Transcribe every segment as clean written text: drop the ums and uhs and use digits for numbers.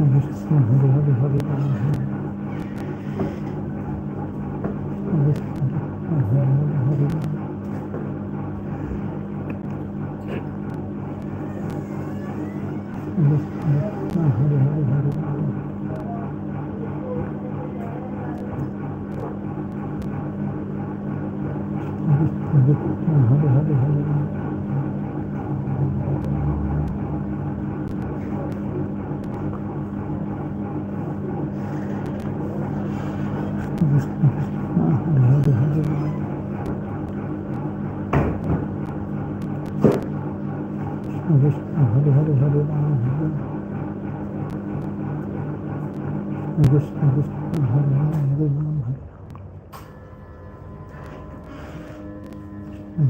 Krishna Hare Hare Hare Rama Krishna Hare Hare Rama Krishna Hare Hare Hare Rama Krishna Hare Hare Hare Rama Krishna Hare Hare Hare Rama Krishna Hare Hare Hare Rama Krishna Hare Hare Hare Rama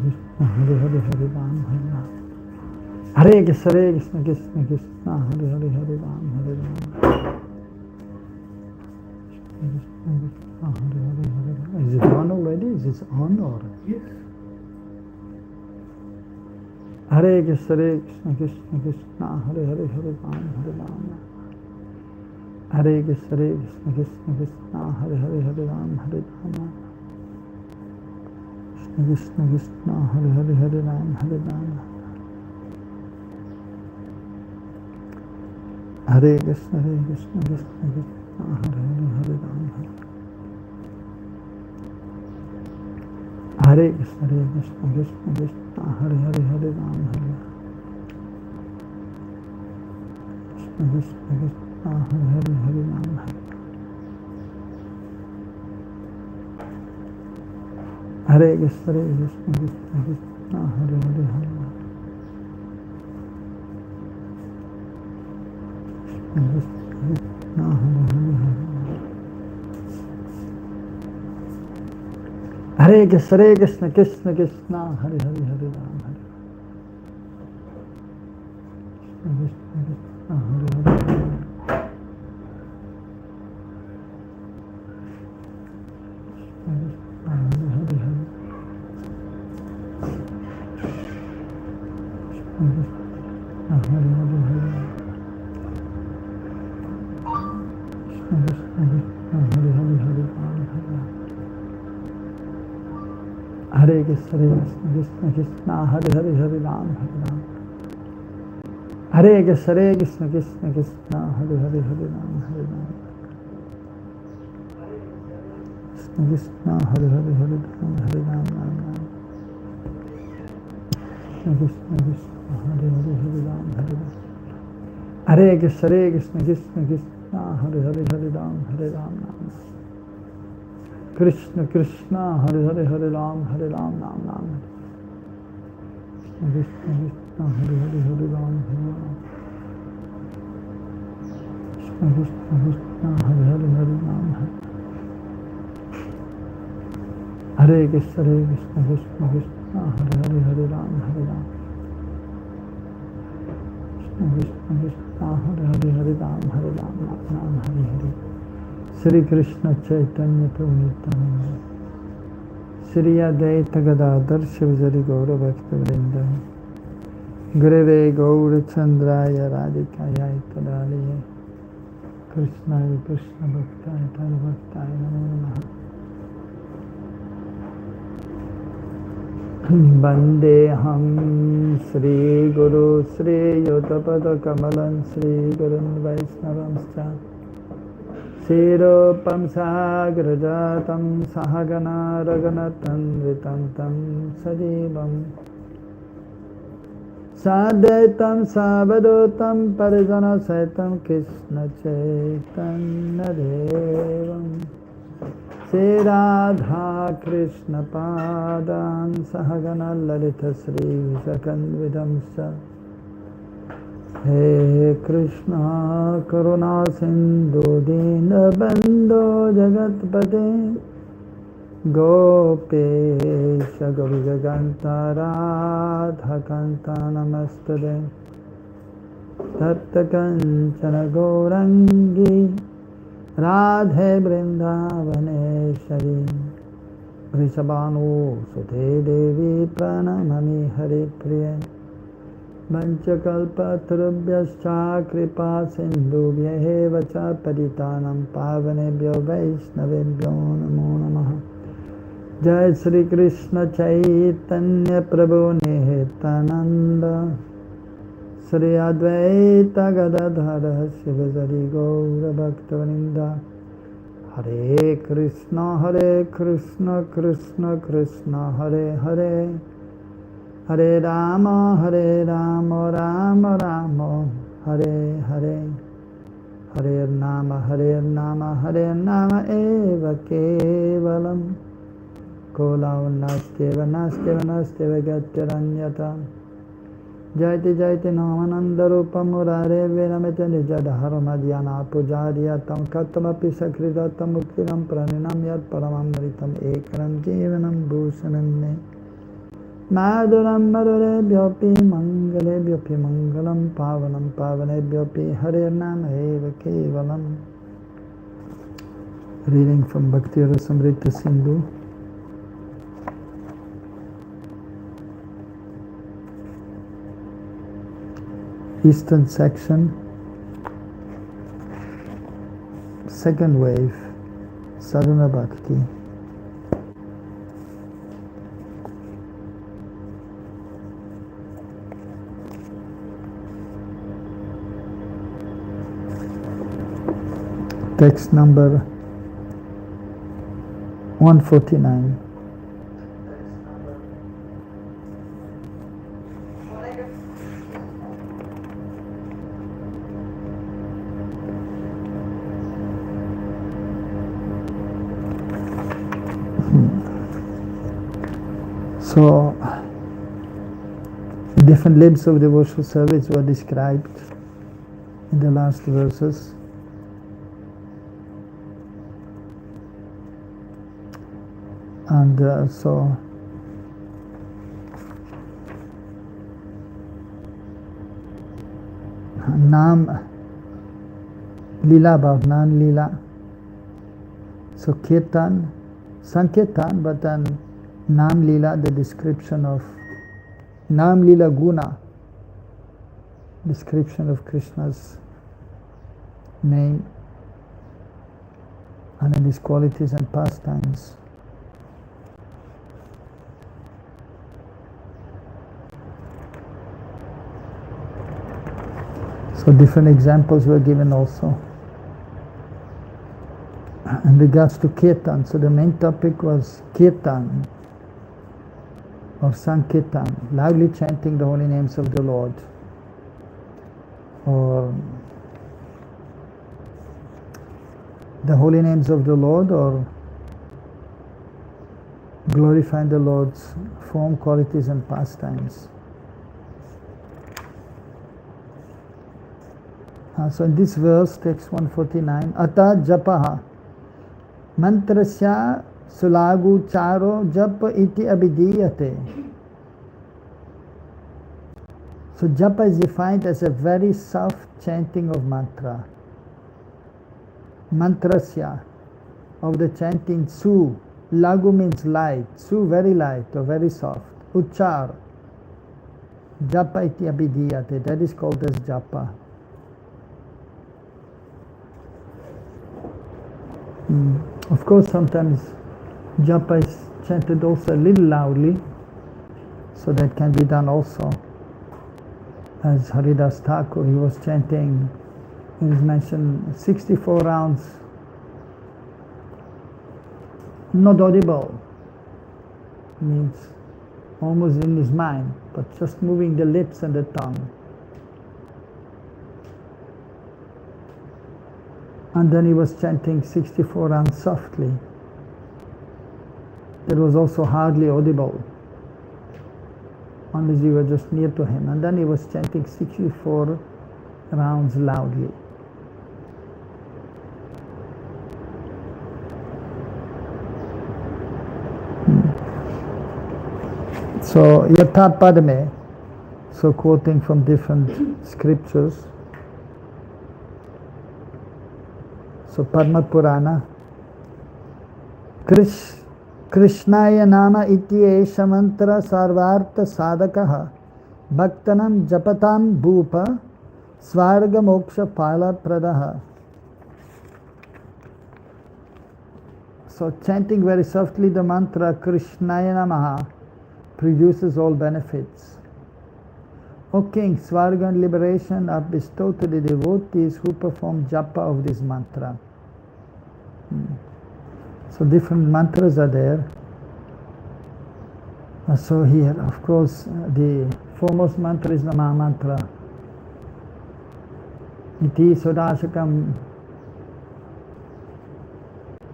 Krishna Hare Hare Hare Rama Hare Krishna Krishna Krishna Hare Hare Hare Rama Hare Rama Krishna Krishna Hare Hare Hare Rama. Is it on already? Is it on or? Yes. Hare Krishna Krishna Krishna Hare Hare Hare Rama Hare Rama Hare Krishna Krishna Krishna Hare Hare Hare Rama Hare Rama Krishna Krishna Hare Hare Hare Rama Hare Rama Hare Krishna Krishna Krishna Hare Hare Hare Rama Hare Krishna Krishna Krishna Hare Hare Hare Rama Krishna Krishna Krishna Hare Hare Hare Rama Hare Krishna Krishna Krishna Hare Hare Hare Rama Krishna Krishna Hare Hare Hare Hare Krishna Krishna Krishna Krishna Hare Hare Hare Rama Krishna Krishna Hare Hare Hare Hare Krishna Krishna Krishna Hare Hare Hare Rama Hare Rama Hare Krishna Krishna Krishna Krishna Hare Hare Hare Rama Hare Rama Krishna Krishna Hare Hare Hare Rama Hare Rama Krishna Krishna Hare Hare Hare Rama Hare Rama Hare Krishna Krishna Krishna Krishna Hare Hare Hare Rama Hare Rama Krishna Krishna Hare Hare Hare Ram Hare Ram Nam Nam Krishna Krishna Hare Hare Hare Ram Hare Ram Krishna Krishna Krishna Hare Hare Hare Ram Hare Krishna Krishna Krishna Krishna Hare Hare Hare Ram Hare Ram Krishna Krishna Hare Hare Hare Ram Hare Ram Nam Nam Hare Hare Shri Krishna Chaitanya Prabhu Nityananda Shri Advaita Gadadhar Shivajari Gaura Bhakta Vrinda Gurave Gaura Chandraya Radhikaya Tadaliya Krishnaya Krishna Bhaktaya Tara Bhaktaya Namo Namaha Vandeham Shri Guru Shri Yotapada Kamalam Shri Gurun Vaisnavamscha Sirupam Sagrajatam Sahagana Raganatam Vitam Tam Sajivam Sadaitam Savadotam Parijana Saitam Krishna Chaitanya Devam Sri Radha Krishna Padan Sahagana Lalita Sri Visakanvidam Sa He Krishna Karuna Sindhu Dina Bandhu Jagatpate Gopesha Goviganta Radha Kanta Namastade Tatta Kanchana Gaurangi Radhe Vrindavaneshwari Vrishabhanu Sute Devi Pranamami Hari Priya Vanchakalpatarubhyascha kripa sindhubhyev cha paritanam pavanebhyo vaishnavebhyo namo namaha. Jai Shri Krishna Chaitanya Prabhu Nityananda Shri Advaita Gadadhara Shivasari Gaura Bhaktavinda. Hare Krishna Krishna Krishna Hare Hare, Hare Rama Rama Rama Hare Hare, Hare Nama Eva Kevalam, Kola Nasteva Gatyaranyata. Jaiti Namananda Rupa Murare Venameta Nijadhara Madhyana Pujarya Tam Katamapi Sakridatam Muktiram Praninam Yat Paramamritam Ekaram Jivanam Bhushanam Me Madhuram Madhure Bhyopi Mangalam Pavanam Pavane Bhyopi Hare Nama Eva Kevalam. Reading from Bhakti Rasamrita Sindhu. Eastern section, second wave, Sadhana Bhakti. Text number 149. So, different limbs of devotional service were described in the last verses. And so, Nam Lila about Nan Lila. So Kirtan, Sankirtan, but then Nam Lila, the description of Nam Lila Guna, description of Krishna's name and his qualities and pastimes. So different examples were given also. In regards to Kirtan, so the main topic was Kirtan or Sankirtan, loudly chanting the holy names of the Lord, or the holy names of the Lord, or glorifying the Lord's form, qualities and pastimes. So in this verse, text 149, Ata Japaha Mantrasya Sulagu Charo Japa iti abhidiyate. So japa is defined as a very soft chanting of mantra. Mantrasya, of the chanting Su. Lagu means light. Su, very light or very soft. Uchar. Japa iti abhidiyate. That is called as japa. Of course, sometimes japa is chanted also a little loudly, so that can be done also. As Haridas Thakur, he was chanting, it is mentioned 64 rounds, not audible, means almost in his mind, but just moving the lips and the tongue. And then he was chanting 64 rounds softly. That was also hardly audible, unless you were just near to him. And then he was chanting 64 rounds loudly. So, Yatha Padme, so quoting from different scriptures. So Padma Purana, Krishnaya nama iti esha mantra sarvartha sadakaha Bhaktanam japatam bhupa svarga moksha pala pradaha. So chanting very softly the mantra Krishnaya Namaha produces all benefits. O King, Svarga and liberation are bestowed to the devotees who perform japa of this mantra. So different mantras are there. So here, of course, the foremost mantra is the Maha Mantra. Iti Sodashakam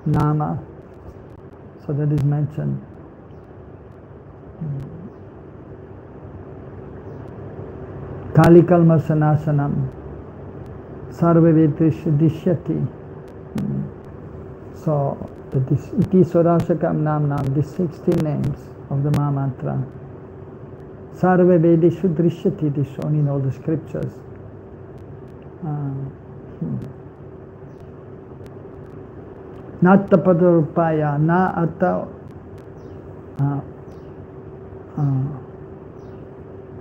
Nama. So that is mentioned. Kali Kalmasanasanam Sarvavetish Dishyati. So this Iti Sodashakam Nam, these 16 names of the Maha Mantra. Sarvavedishu Drishyati, it is shown in all the scriptures. Natta Padarupaya, Na Atta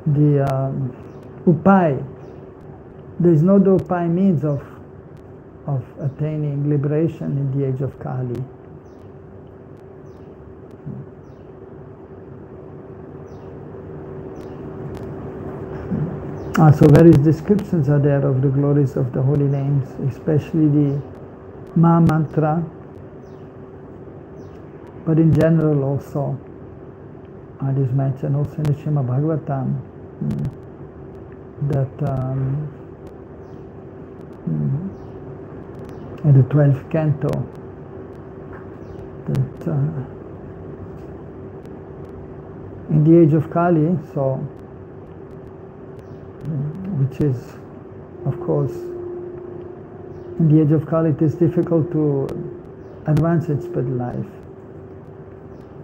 the Upai. There is no Upai means of attaining liberation in the age of Kali. So various descriptions are there of the glories of the holy names, especially the Maha Mantra, but in general also. It is mentioned also in the Srimad Bhagavatam that in the 12th canto, that in the age of Kali, so which is, of course, in the age of Kali it is difficult to advance in spiritual life.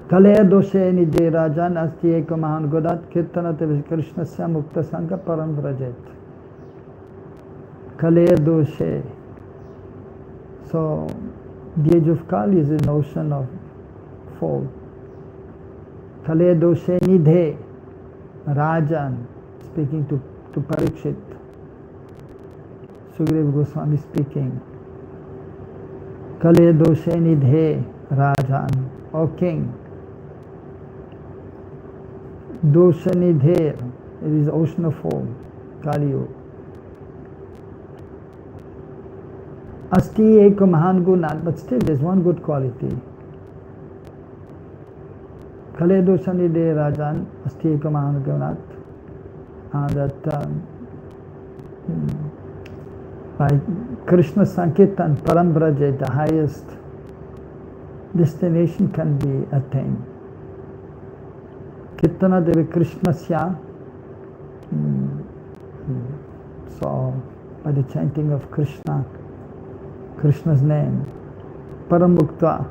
Kalaya doshe nidhe rajan asti eka mahan godat kirtanate krishnasya mukta sangha param vrajet. Kalaya doshe. So the age of Kali is a notion of fall. Kalaya doshe nidhe rajan, speaking to Parikshit. Sugriva Goswami speaking. Kalaya doshe nidhe rajan, O king. Dosha nidhe, it is ocean of foam, Kali Yuga. Asti eka mahan gunat, but still there's one good quality. Kalaya dosha nidhe rajan, asti eka mahan gunat. That by Krishna Sankirtan, Parambraja, the highest destination can be attained. Kirtana Devi Krishnasya, so by the chanting of Krishna, Krishna's name, Paramukta,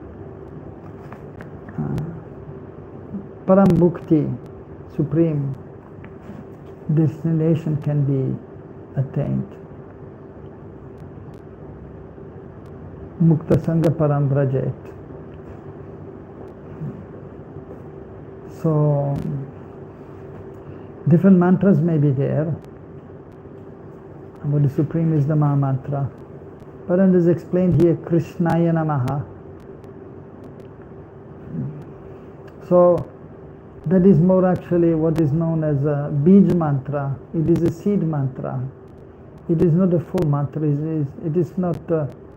Parambhukti, supreme destination can be attained. Mukta Sangha Param Vrajet. So, different mantras may be there, but the supreme is the Maha Mantra. But it is explained here, Krishnaya Namaha. So, that is more actually what is known as a Bij mantra. It is a seed mantra. It is not a full mantra. It is not,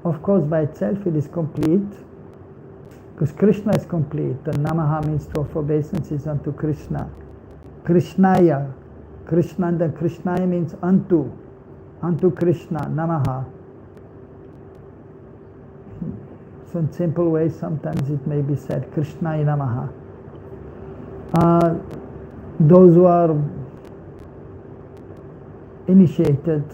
of course by itself it is complete, because Krishna is complete. The Namaha means to offer obeisances unto Krishna. Krishnaya. Krishna, and then Krishnaya means unto Krishna, Namaha. So in simple ways sometimes it may be said, Krishnaya Namaha. Those who are initiated,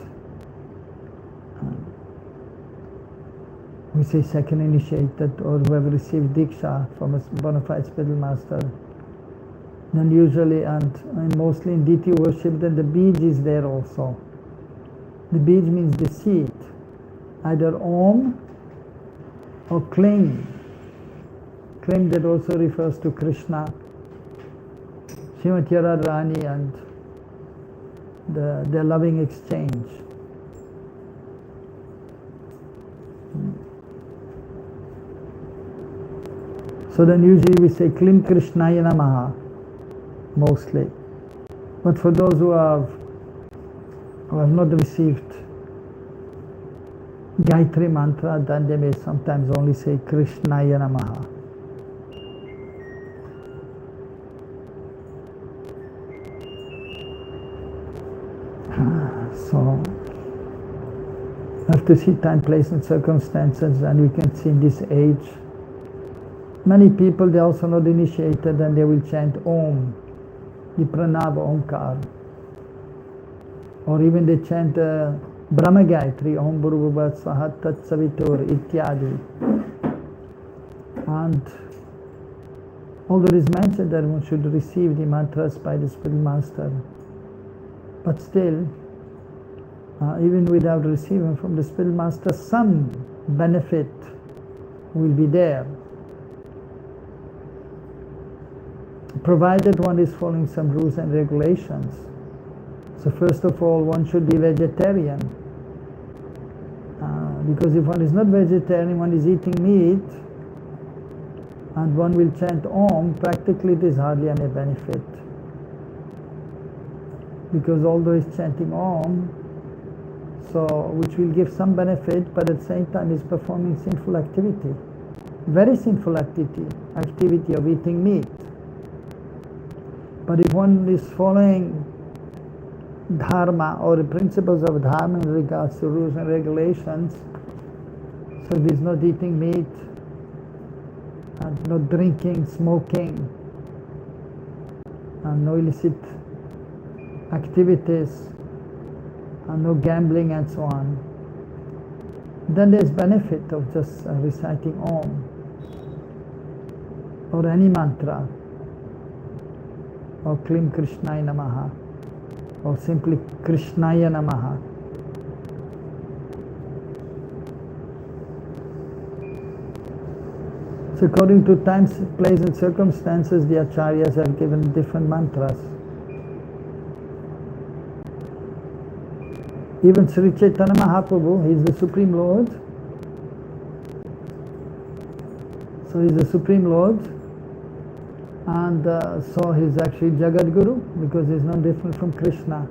we say second initiated, or who have received Diksha from a bona fide spiritual master, then usually and mostly in deity worship, then the Bij is there also. The Bij means the seed, either Om or Kling. Kling, that also refers to Krishna. Srimati Radharani and their loving exchange. So then usually we say Klim Krishnaya Namaha, mostly. But for those who have not received Gayatri mantra, then they may sometimes only say Krishnaya Namaha. So, we have to see time, place and circumstances, and we can see in this age, many people, they are also not initiated, and they will chant Om, the Pranava Omkar. Or even they chant Brahma Gayatri, Om Bhurvubhat Swaha Tat Savitur, Ityadi. And although it is mentioned that one should receive the mantras by the Spiritual Master, but still, even without receiving from the Spiritual Master, some benefit will be there, provided one is following some rules and regulations. So first of all, one should be vegetarian, because if one is not vegetarian, one is eating meat, and one will chant Om, practically it is hardly any benefit. Because although he's chanting Om, so which will give some benefit, but at the same time is performing sinful activity, very sinful activity of eating meat. But if one is following dharma or the principles of dharma in regards to rules and regulations, so if he's not eating meat, and not drinking, smoking, and no illicit activities, and no gambling and so on, then there's benefit of just reciting Om or any mantra, or Klim Krishnaya Namaha, or simply Krishnaya Namaha. So according to time, place and circumstances, the acharyas have given different mantras. Even Sri Chaitanya Mahaprabhu, he is the Supreme Lord. So he is the Supreme Lord, and so he is actually Jagat Guru, because he is no different from Krishna.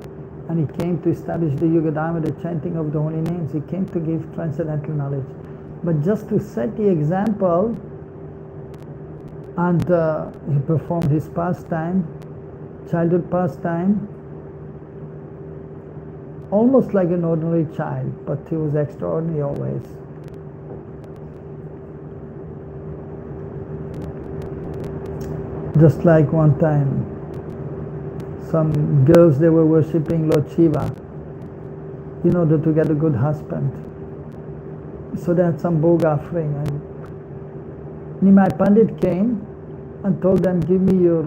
And he came to establish the Yuga Dharma, the chanting of the holy names. He came to give transcendental knowledge. But just to set the example, and he performed his pastime, childhood pastime, almost like an ordinary child, but he was extraordinary always. Just like one time, some girls, they were worshipping Lord Shiva in order to get a good husband. So they had some bhog offering, and Nimai Pandit came and told them, give me your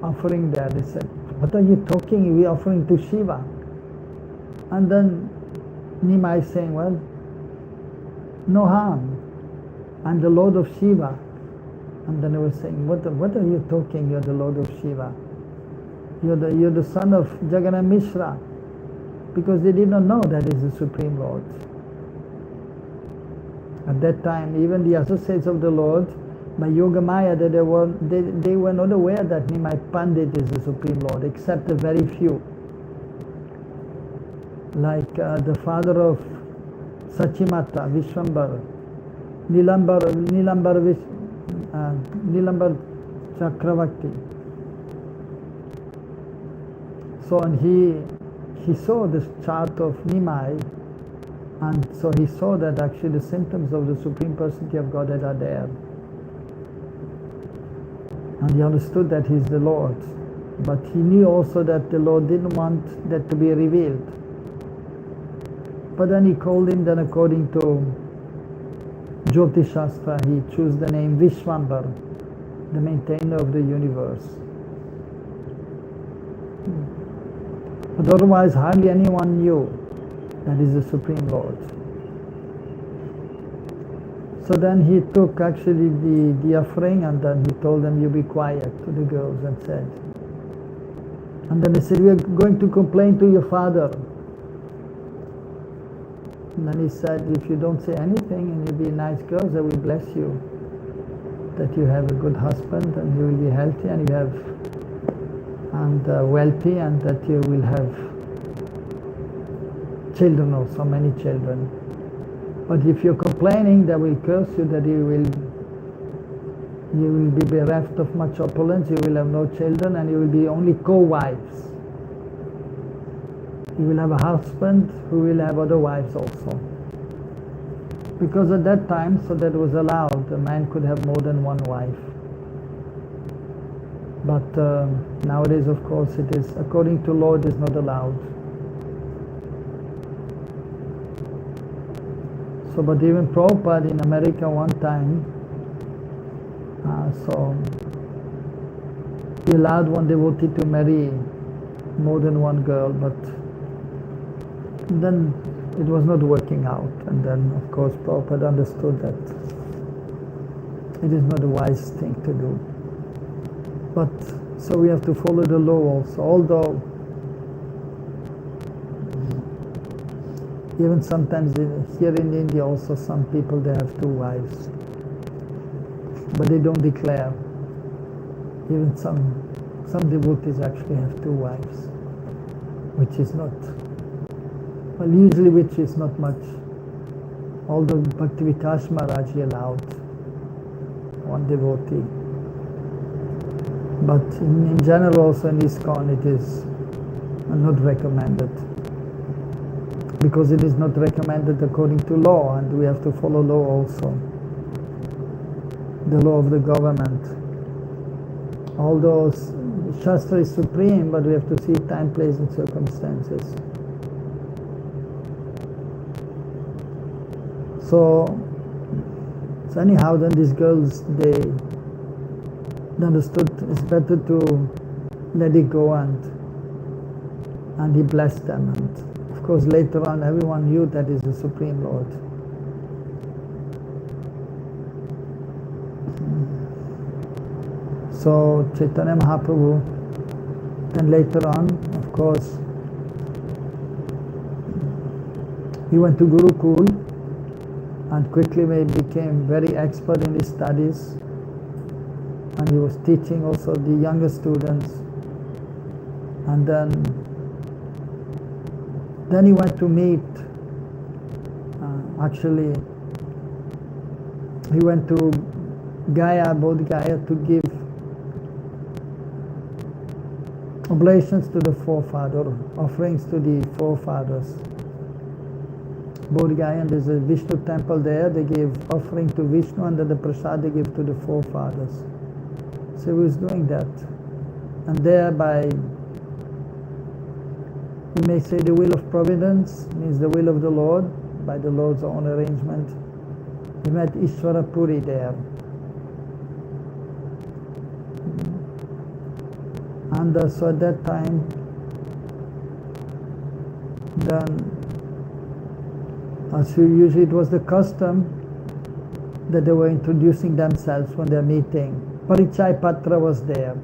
offering there. They said, what are you talking? We are offering to Shiva. And then Nimai is saying, well, no harm. I'm the Lord of Shiva. And then they were saying, what are you talking? You're the Lord of Shiva. You're the son of Jagannath Mishra. Because they did not know that is the Supreme Lord. At that time, even the associates of the Lord, by Yoga Maya, they were not aware that Nimai Pandit is the Supreme Lord, except a very few. Like the father of Sachimata, Vishwambar, Nilambar Chakravarti. So, and he saw this chart of Nimai, and so he saw that actually the symptoms of the Supreme Personality of Godhead are there. And he understood that he is the Lord. But he knew also that the Lord didn't want that to be revealed. But then he called him, then according to Jyotish Shastra, he chose the name Vishwambar, the maintainer of the universe. But otherwise, hardly anyone knew that is the Supreme Lord. So then he took actually the offering, and then he told them, you be quiet, to the girls, and said, And then they said, we are going to complain to your father. And then he said, if you don't say anything and you be a nice girl, I will bless you. That you have a good husband and you will be healthy and you have wealthy, and that you will have children, or so many children. But if you're complaining, they will curse you, that you will be bereft of much opulence, you will have no children, and you will be only co-wives. You will have a husband who will have other wives also. Because at that time, so that was allowed, a man could have more than one wife. But nowadays, of course, it is, according to law, it is not allowed. So, but even Prabhupada in America one time, so he allowed one devotee to marry more than one girl, but then it was not working out. And then, of course, Prabhupada understood that it is not a wise thing to do. But so we have to follow the law also, although even sometimes here in India also some people, they have two wives, but they don't declare. Even some devotees actually have two wives, which is not, well, usually which is not much. Although Bhakti Vikas Maharaj allowed one devotee. But in general also in ISKCON it is not recommended. Because it is not recommended according to law, and we have to follow law also. The law of the government. Although Shastra is supreme, but we have to see time, place and circumstances. So anyhow, then these girls, they understood it's better to let it go, and he blessed them. And of course, later on, everyone knew that is the Supreme Lord. So Chaitanya Mahaprabhu, then later on, of course, he went to Gurukul and quickly became very expert in his studies. And he was teaching also the younger students. And then he went to meet, actually, he went to Gaya, Bodh Gaya, to give oblations to the forefather, offerings to the forefathers. Bodh Gaya, and there's a Vishnu temple there, they gave offering to Vishnu, and then the prasad they give to the forefathers. So he was doing that. And thereby, you may say the will of providence means the will of the Lord, by the Lord's own arrangement. He met Ishvara Puri there. And so at that time, then, as usually it was the custom that they were introducing themselves when they're meeting. Parichai Patra was there.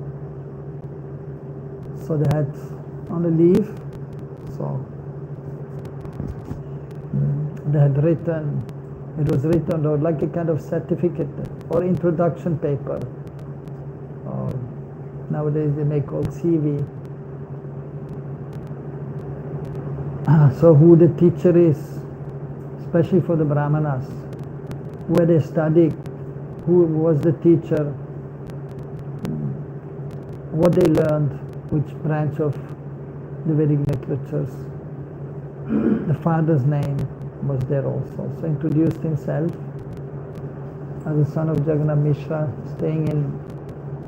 So they had on a leaf, so they had written, it was written like a kind of certificate or introduction paper. Or nowadays they may call CV. So who the teacher is, especially for the Brahmanas, where they studied, who was the teacher, what they learned, which branch of the Vedic literatures. The father's name was there also. So introduced himself as the son of Jagannath Mishra, staying in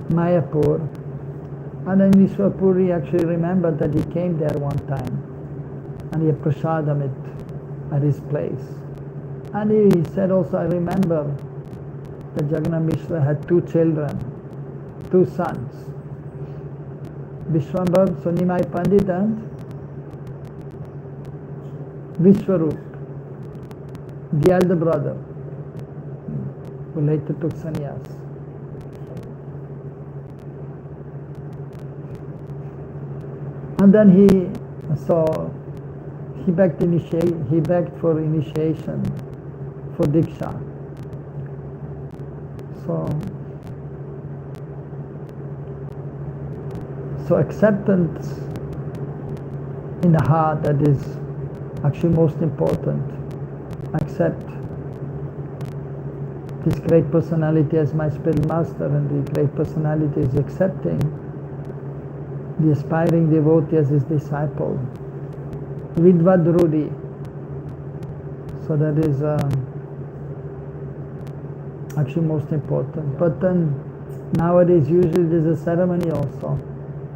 Mayapur. And then Vishwapuri actually remembered that he came there one time and he had prasadam at his place. And he said also, I remember that Jagannath Mishra had two children, two sons. Vishwambar, Sonimai Pandit, and Vishwarup, the elder brother, who later took sannyas. And then he begged for initiation, for Diksha. So acceptance in the heart, that is actually most important. Accept this great personality as my spiritual master, and the great personality is accepting the aspiring devotee as his disciple. Vidvadrudi. So that is actually most important. But then nowadays usually there's a ceremony also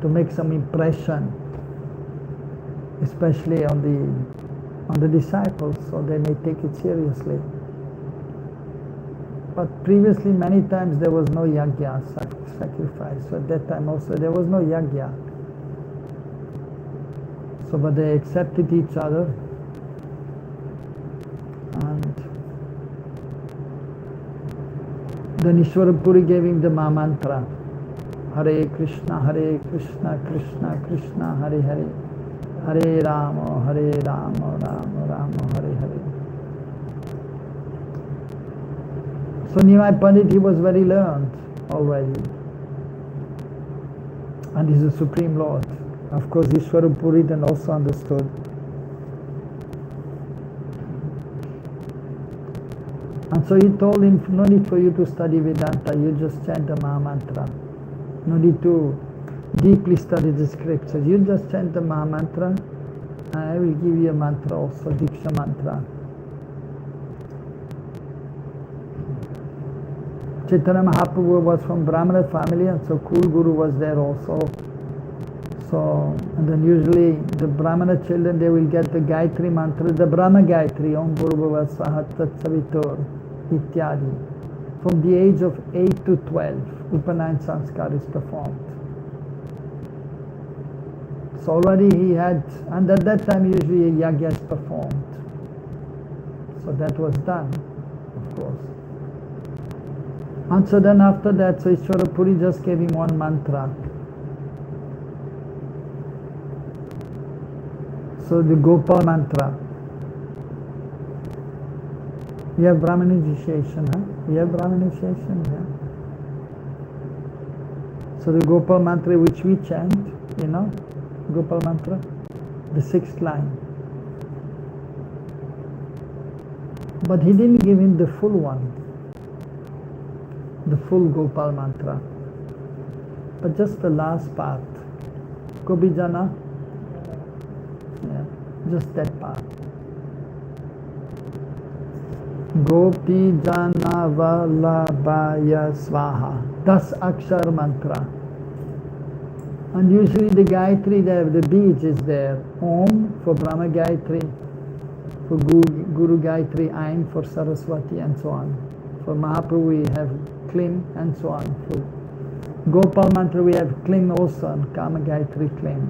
to make some impression, especially on the disciples, so they may take it seriously. But previously many times there was no yajna, sacrifice. So at that time also there was no yajna. So but they accepted each other, and then Ishwarapuri gave him the Mahamantra. Hare Krishna, Krishna Krishna, Hare Hare, Hare Rama, Rama Rama, Hare Hare. So Nimai Pandit, he was very learned already, and he's the Supreme Lord. Of course, Ishwarapuri then also understood. And so he told him, no need for you to study Vedanta, you just chant the Mahamantra. No need to deeply study the scriptures. You just chant the Mahamantra, and I will give you a mantra also, Diksha mantra. Chaitanya Mahaprabhu was from Brahmana family, and so Kul Guru was there also. So, and then usually the Brahmana children, they will get the Gayatri mantra, the Brahma Gayatri, Om Bhurbhuva Swaha Tat Savitur, Ityadi. From the age of 8 to 12, Upanayana Sanskar is performed. So already he had, and at that time usually a yajna is performed. So that was done, of course. And so then after that, so Ishwarapuri just gave him one mantra. So the Gopal mantra. You have Brahman initiation, huh? You have Brahman initiation, yeah. So the Gopal mantra which we chant, you know, Gopal mantra, the 6th line. But he didn't give him the full one, the full Gopal mantra, but just the last part. Kobijana, yeah, just that part. Gopi Jana Vallabhaya Swaha. 10 Akshar mantra. And usually the Gayatri there, the beads is there. Om for Brahma Gayatri, for Guru Gayatri, Ain for Saraswati, and so on. For Mahaprabhu we have Klim, and so on. For Gopal mantra we have Klim also, and Kama Gayatri Klim.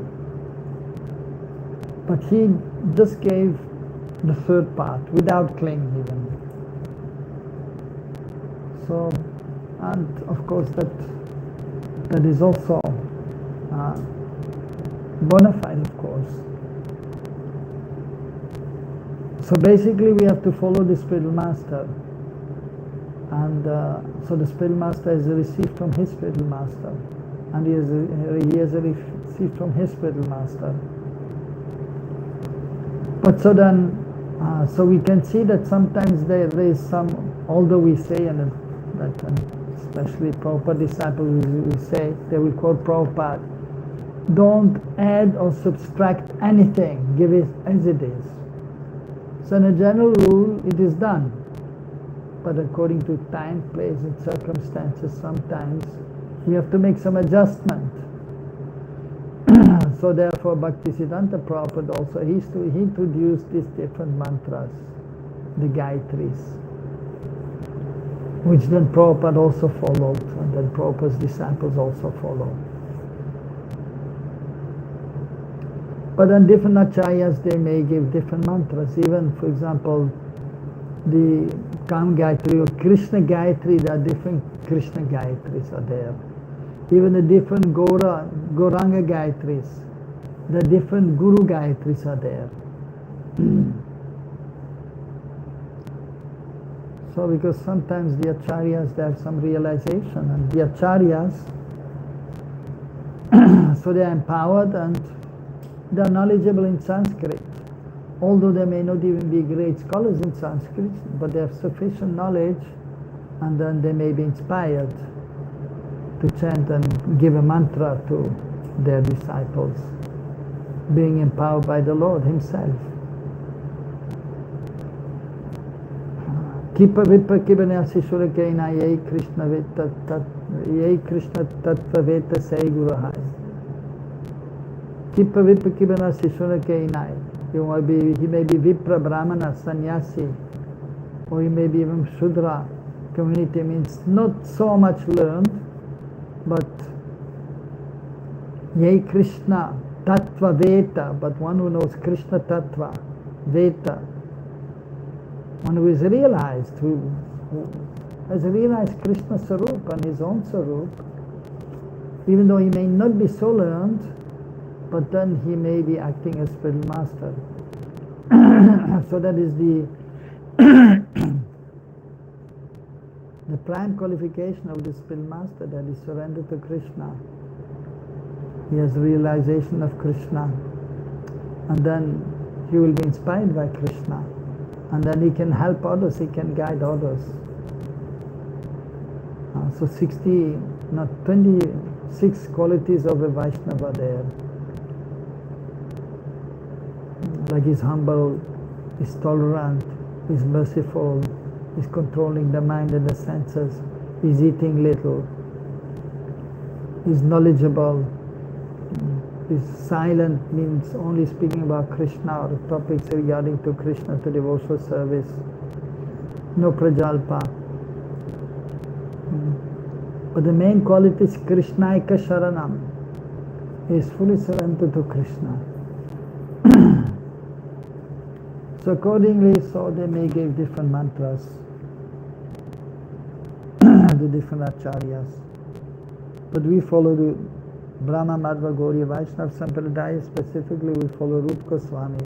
But he just gave the 3rd part, without Klim even. So, and of course that is also bona fide, of course. So basically we have to follow the spiritual master, and so the spiritual master has received from his spiritual master, and he has received from his spiritual master. But so then, so we can see that sometimes there is some, although we say, and especially Prabhupada disciples will say, they will quote Prabhupada, don't add or subtract anything, give it as it is. So in a general rule, it is done. But according to time, place, and circumstances, sometimes we have to make some adjustment. So therefore, Bhaktisiddhanta Prabhupada also, he introduced these different mantras, the Gayatris, which then Prabhupada also followed, and then Prabhupada's disciples also followed. But then different acharyas, they may give different mantras. Even, for example, the Kam Gayatri or Krishna Gayatri, there are different Krishna Gayatris are there. Even the different Gauranga Gayatris. the different Guru Gayatris are there. So because sometimes the Acharyas, they have some realization, and the Acharyas, so they are empowered and they are knowledgeable in Sanskrit. Although they may not even be great scholars in Sanskrit, but they have sufficient knowledge, and then they may be inspired to chant and give a mantra to their disciples, being empowered by the Lord Himself. Kipa vipa kibana sishura kaina yei Krishna tattva veta sei guru hai. Kipa vipa kibana sishura kaina. He may be Vipra, Brahmana, Sannyasi, or he may be even Shudra. Community means not so much learned, but Yei Krishna Tattva Veta, but one who knows Krishna Tattva Veta, one who is realized, who has realized Krishna Sarup and his own Sarup, even though he may not be so learned, but then he may be acting as spiritual master. So that is the prime qualification of the spiritual master, that is surrender to Krishna. He has realization of Krishna, and then he will be inspired by Krishna, and then he can help others, he can guide others. So 26 qualities of a Vaishnava there. Like he's humble, he's tolerant, he's merciful, he's controlling the mind and the senses, he's eating little, he's knowledgeable, he's silent, means only speaking about Krishna or topics regarding to Krishna, to devotional service, no prajalpa. But the main quality is Krishnaika Sharanam, he is fully surrendered to Krishna. So accordingly, they may give different mantras to different acharyas. But we follow the Brahma Madhva Gauriya Vaishnava Sampradaya, specifically we follow Rupa Goswami.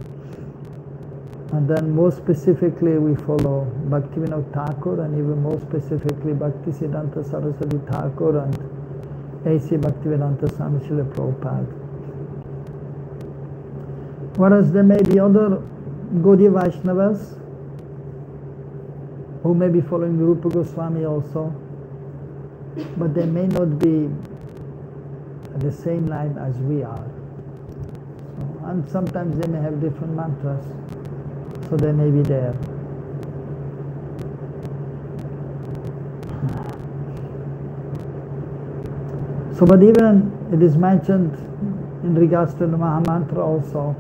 And then more specifically we follow Bhaktivinoda Thakur, and even more specifically Bhakti Siddhanta Saraswati Thakur and A.C. Bhaktivedanta Swami Srila Prabhupada. Whereas there may be other Gaudiya Vaishnavas who may be following Rupa Goswami also, but they may not be at the same line as we are. And sometimes they may have different mantras, so they may be there. So, but even it is mentioned in regards to the Mahamantra also,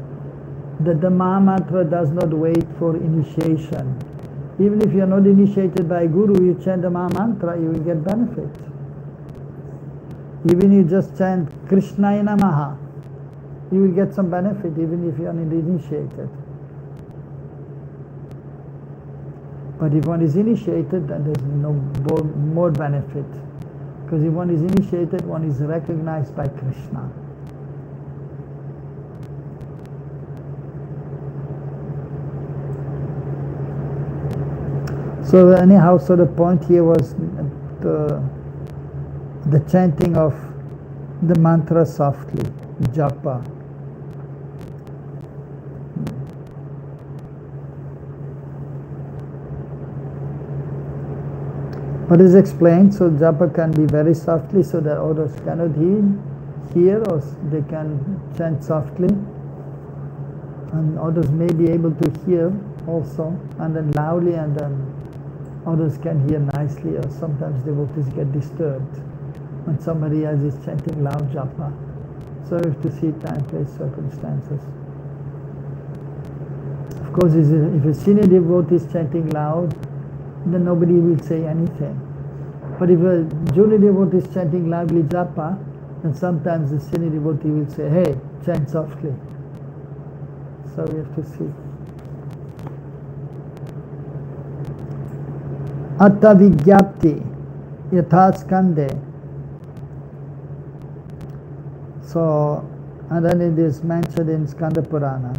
that the Mahamantra does not wait for initiation. Even if you are not initiated by Guru, you chant the Mahamantra, you will get benefit. Even you just chant Krishnaya Namaha, you will get some benefit even if you are not initiated. But if one is initiated, then there is no more benefit. Because if one is initiated, one is recognized by Krishna. So anyhow, so the point here was the chanting of the mantra softly, japa. What is explained, so japa can be very softly so that others cannot hear, or they can chant softly, and others may be able to hear also, and then loudly, and then others can hear nicely, or sometimes devotees get disturbed when somebody else is chanting loud japa. So we have to see time, place, circumstances. Of course, if a senior devotee is chanting loud, then nobody will say anything. But if a junior devotee is chanting loudly japa, then sometimes the senior devotee will say, hey, chant softly. So we have to see. Atta vigyapti yatha skande. So And then it is mentioned in Skanda Purana.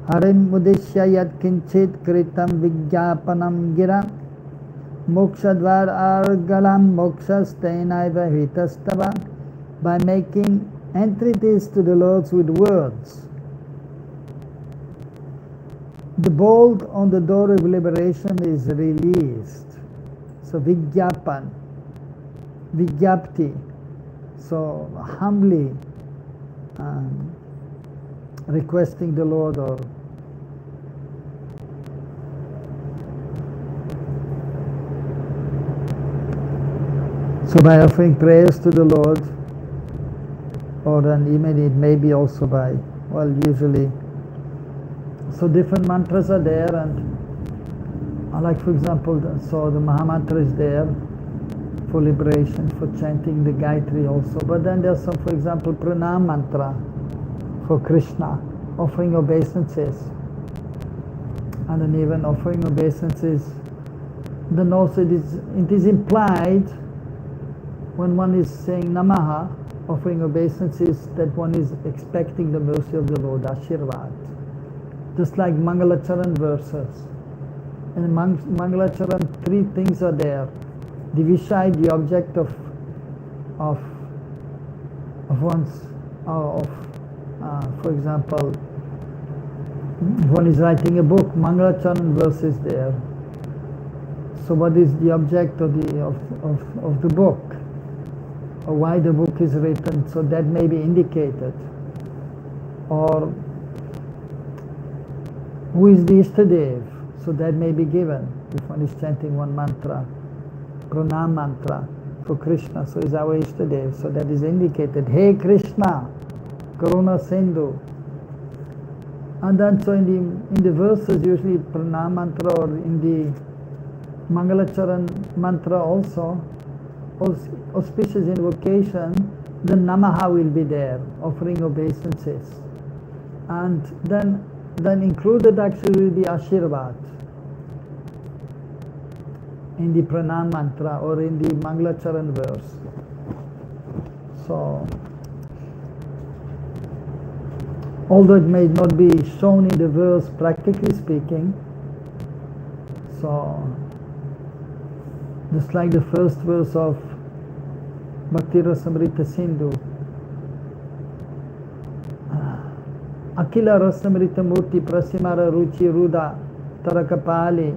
Harim Mudishya Yat Kinchit Kritam Vigyapanam Gira Mokshadvar Argalam Mokshastainaiva Hitastava. By making entreaties to the Lord with words. The bolt on the door of liberation is released. So Vigyapan, Vigyapti. So humbly requesting the Lord, or so by offering prayers to the Lord, or then even it may be also by, well, usually, so different mantras are there, and like for example, so the Mahamantra is there for liberation, for chanting the Gayatri also, but then there's some, for example, Pranam mantra for Krishna, offering obeisances, and then even offering obeisances, then also it is implied when one is saying Namaha, offering obeisances, that one is expecting the mercy of the Lord, Ashirvad. Just like Mangalacharan verses. In Mangalacharan, three things are there. The Vishai, the object of one's, for example, one is writing a book, Mangalacharan verse is there. So what is the object of the book? Or why the book is written, so that may be indicated. Or who is the Ishtadev, so that may be given if one is chanting one mantra, Pranam mantra for Krishna, so is our Ishtadev, so that is indicated. Hey Krishna, Karuna Sindhu. And then so in the verses, usually Pranam mantra, or in the Mangalacharan mantra also, auspicious invocation, the Namaha will be there, offering obeisances. And then included actually will be Ashirvad in the Pranam mantra or in the Mangalacharan verse. So, although it may not be shown in the verse practically speaking, so just like the first verse of Bhakti Rasamrita Sindhu, Akila Rasamrita Murti Prasimara Ruchi Ruda Tarakapali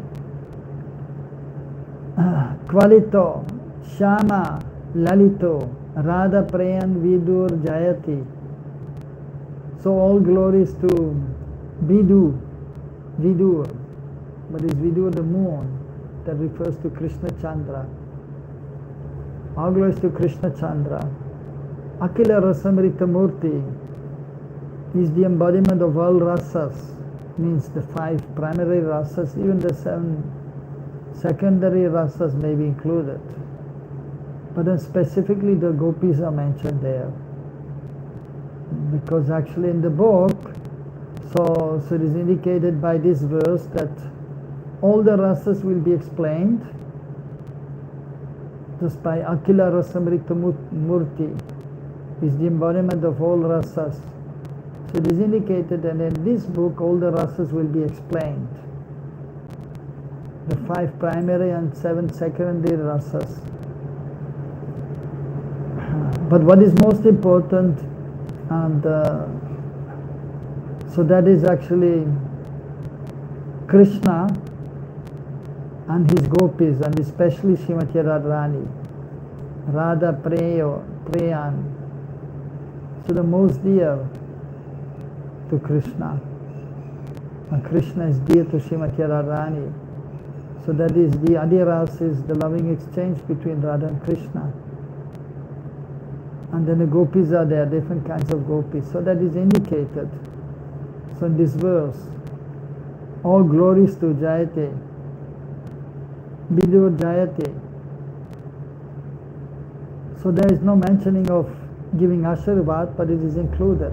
Kvalito Shama Lalito Radha Prayan Vidur Jayati. So all glories to Vidur, but is Vidur the moon? That refers to Krishna Chandra. All glories to Krishna Chandra. Akila Rasamrita Murti is the embodiment of all rasas, means the 5 primary rasas, even the 7 secondary rasas may be included. But then specifically the gopis are mentioned there. Because actually in the book, so it is indicated by this verse that all the rasas will be explained just by Akila Rasamrita Murti, is the embodiment of all rasas. So it is indicated that in this book all the rasas will be explained. The 5 primary and 7 secondary rasas. But what is most important, and so that is actually Krishna and his gopis, and especially Srimati Radharani, Radha Prayan, so the most dear to Krishna, and Krishna is dear to Srimati Radharani. So that is the Adiras, is the loving exchange between Radha and Krishna. And then the gopis are there, different kinds of gopis. So that is indicated. So in this verse, all glories to Jayate, Vidur Jayate. So there is no mentioning of giving Ashirvad, but it is included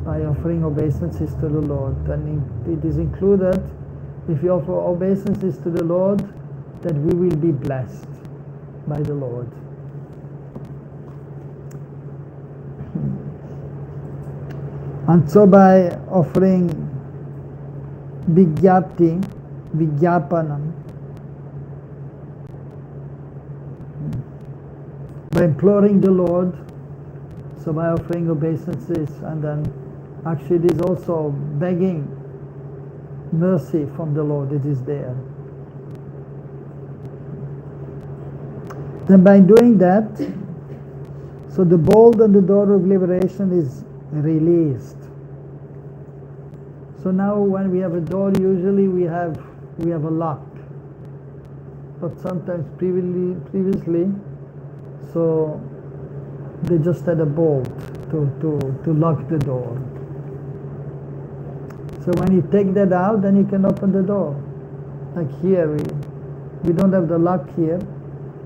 by offering obeisances to the Lord. And it is included, if you offer obeisances to the Lord, that we will be blessed by the Lord. And so by offering Vigyapanam, by imploring the Lord, so by offering obeisances, and then actually it is also begging mercy from the Lord, it is there. Then by doing that, so the bolt on the door of liberation is released. So now when we have a door, usually we have a lock. But sometimes previously, so they just had a bolt to lock the door. So when you take that out, then you can open the door. Like here, we don't have the lock here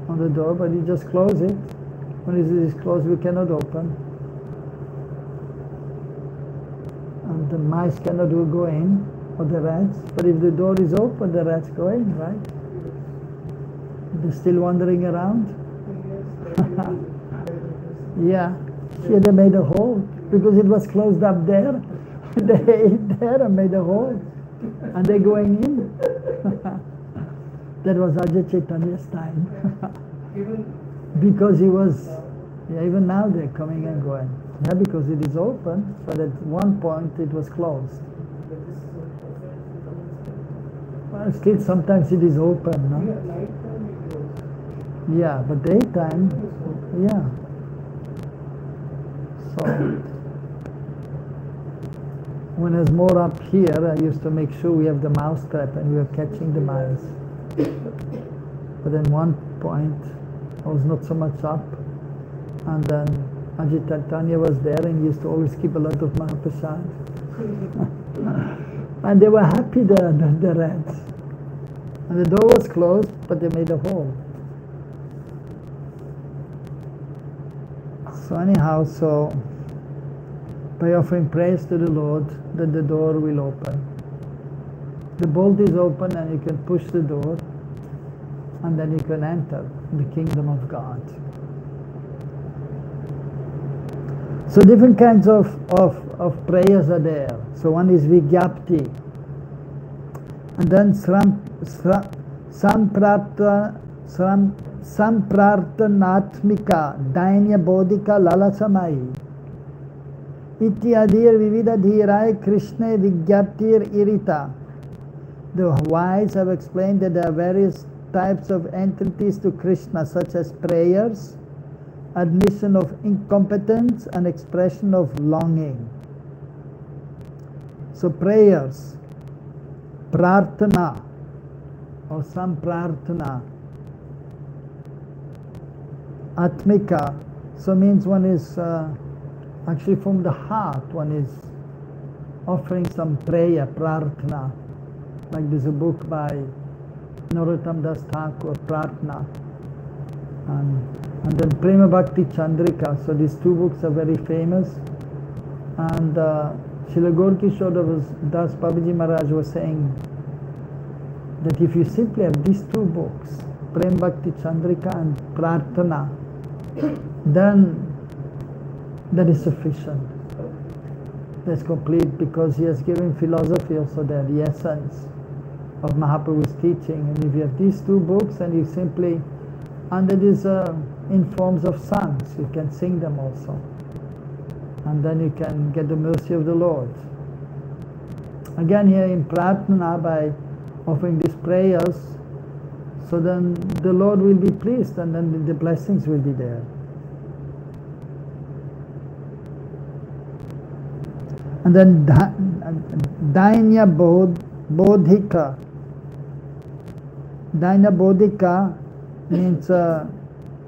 on the door, but you just close it. When it is closed, we cannot open. And the mice cannot go in, or the rats. But if the door is open, the rats go in, right? They're still wandering around. Yeah, here they made a hole because it was closed up there. They ate there and made a hole, and they're going in. That was Ajay Chaitanya's time. Because he was, even now they're coming and going. Yeah, because it is open, but at one point it was closed. Well, still sometimes it is open, no? Yeah, but daytime, yeah. So, when there's more up here, I used to make sure we have the mouse trap and we were catching the mice. But at one point, I was not so much up, and then Ajay Chaitanya was there and he used to always keep a lot of Mahaprasad. And they were happy, the rats. And the door was closed, but they made a hole. So anyhow, so by offering praise to the Lord, then the door will open. The bolt is open and you can push the door, and then you can enter the kingdom of God. So different kinds of prayers are there. So one is Vigyapti, and then Samprartanatmika Dainya Bodhika Lalasamai Ityadir Vivida Dhirai Krishna Vigyaptir Irita. The wise have explained that there are various types of entities to Krishna, such as prayers, admission of incompetence, and expression of longing. So prayers, prarthana or samprarthana, atmika, so means one is actually from the heart, one is offering some prayer, prarthana. Like there's a book by Narottam Das Thakur, Prarthana, and then Prema Bhakti Chandrika. So these two books are very famous. And Srila Gaurkishore Das Babaji Maharaj was saying that if you simply have these two books, Prema Bhakti Chandrika and Prarthana, then that is sufficient. That's complete, because he has given philosophy also there, the essence of Mahaprabhu's teaching. And if you have these two books and you simply, and it is in forms of songs, you can sing them also. And then you can get the mercy of the Lord. Again here in Prarthana, by offering these prayers, so then the Lord will be pleased and then the blessings will be there. And then Dainya Bodhika. Dainya Bodhika means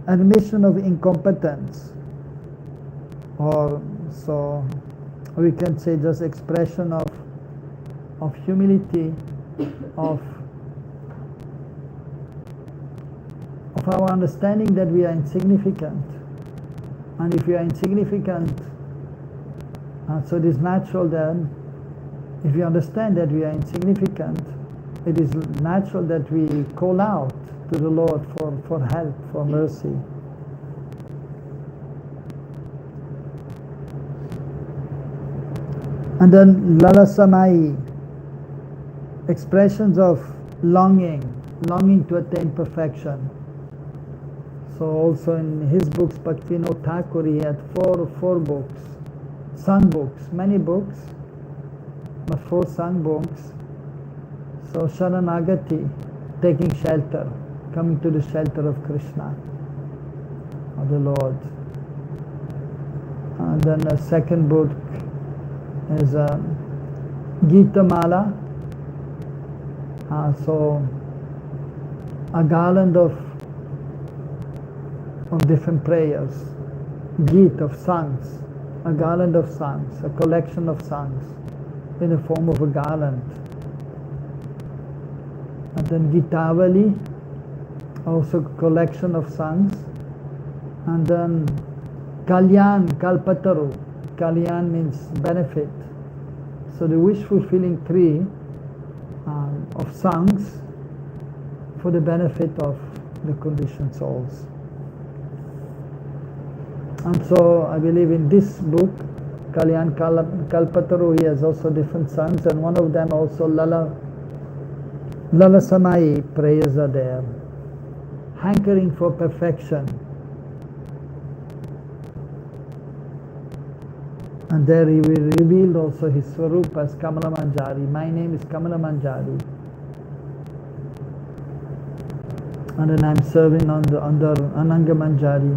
admission of incompetence, or so we can say just expression of humility, of our understanding that we are insignificant. And if we are insignificant, so it is natural then, if we understand that we are insignificant, it is natural that we call out to the Lord for help, for mercy. And then lalasamai, expressions of longing to attain perfection. So also in his books, Bhakti Thakur, he had four books, sung books, many books, but 4 sung books. So Sharanagati, taking shelter, coming to the shelter of Krishna, of the Lord. And then the second book is Gita Mala, so a garland of different prayers, Gita of songs, a garland of songs, a collection of songs in the form of a garland. And then Gitavali, also a collection of songs. And then Kalyan, Kalpataru. Kalyan means benefit. So the wish fulfilling tree of songs for the benefit of the conditioned souls. And so I believe in this book, Kalyan Kalpataru, he has also different songs, and one of them also Lalasamai prayers are there. Hankering for perfection. And there he revealed also his Swarup as Kamala Manjari. My name is Kamala Manjari. And then I'm serving under Ananga Manjari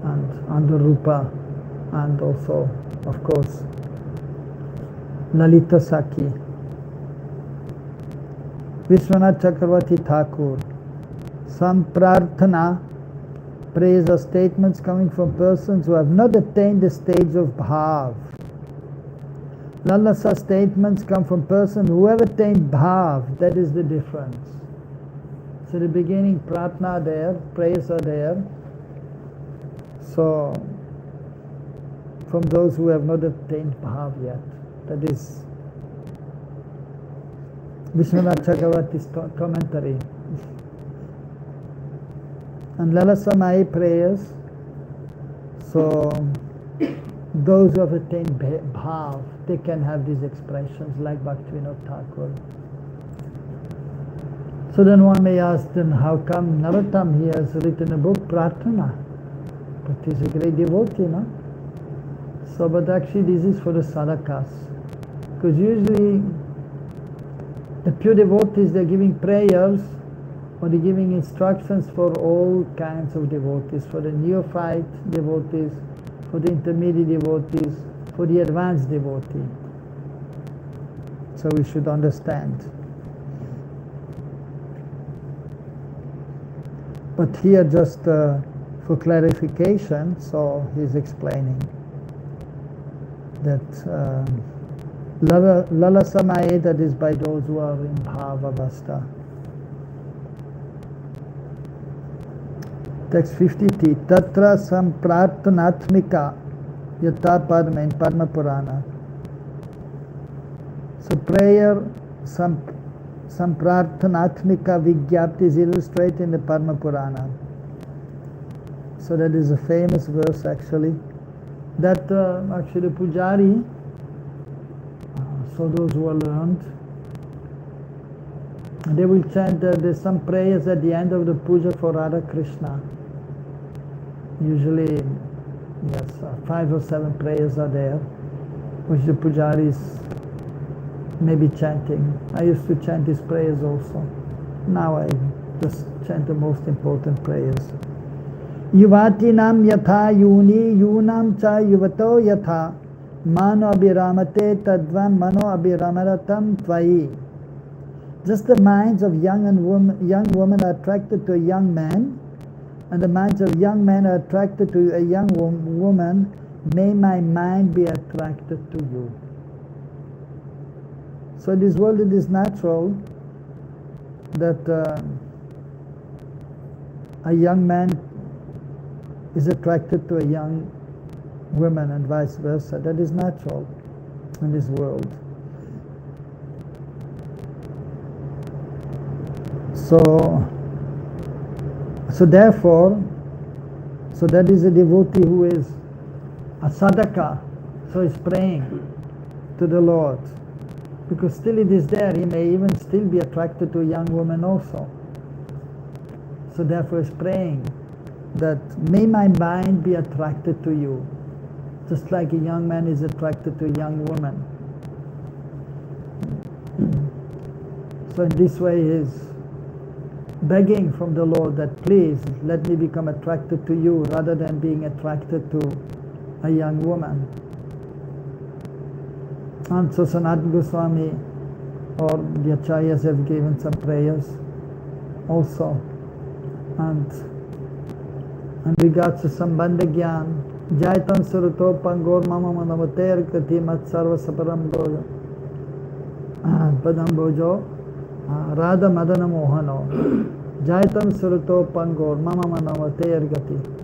and under Rupa, and also, of course, Lalita Sakhi. Vishwanath Chakravarti Thakur. Some prarthana, praise, are statements coming from persons who have not attained the stage of bhav. Lalasa statements come from persons who have attained bhav. That is the difference. So the beginning, prarthana there, praise are there. So, from those who have not attained bhav yet. That is Vishwanath Chakravarti's commentary. And Lalasamai prayers, so those who have attained bhav, they can have these expressions like Bhaktivinoda Thakur. So then one may ask, then how come Narottam, he has written a book, Prarthana? But he's a great devotee, no? So, but actually this is for the sadhakas. Because usually the pure devotees, they're giving prayers, or they're giving instructions for all kinds of devotees, for the neophyte devotees, for the intermediate devotees, for the advanced devotee. So we should understand. But here just for clarification, so he's explaining that Lalasamaya, that is by those who are in Bhavavastha. Text 50t. Tatra samprarthanatmika yata padma in Padma Purana. So prayer, samprarthanatmika vigyapti is illustrated in the Padma Purana. So that is a famous verse actually. That actually the Pujari, so those who are learned, they will chant, there's some prayers at the end of the puja for Radha Krishna. Usually, yes, 5 or 7 prayers are there, which the pujaris may be chanting. I used to chant these prayers also. Now I just chant the most important prayers. Yuvatinam yatha yuni yunam cha yuvato yatha mano abhiramate tadvam mano abhiramaratam tvai. Just the minds of young women are attracted to a young man, and the minds of young men are attracted to a young woman. May my mind be attracted to you. So in this world it is natural that a young man is attracted to a young woman and vice versa. That is natural in this world. So therefore, so that is a devotee who is a sadhaka. So he's praying to the Lord, because still it is there. He may even still be attracted to a young woman also. So therefore he's praying that may my mind be attracted to you, just like a young man is attracted to a young woman. So in this way he is begging from the Lord that please let me become attracted to you rather than being attracted to a young woman. And so Sanatana Goswami or the Acharyas have given some prayers also. And in regards to Sambandha Gyan, Jaitam Suruto Pangor Mama Manavater Kati Mat Sarva Saparam Bojo Padam Bojo Radha Madana Mohano Jaitam Suruto Pangor Mama Manavater Gati.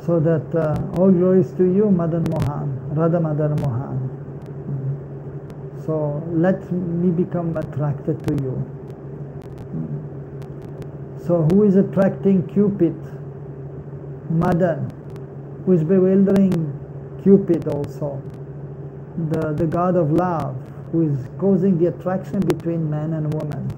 So that all glories to you, Madan Mohan, Radha Madan Mohan. So let me become attracted to you. So who is attracting Cupid? Madan. Who is bewildering Cupid also? The god of love, who is causing the attraction between man and woman.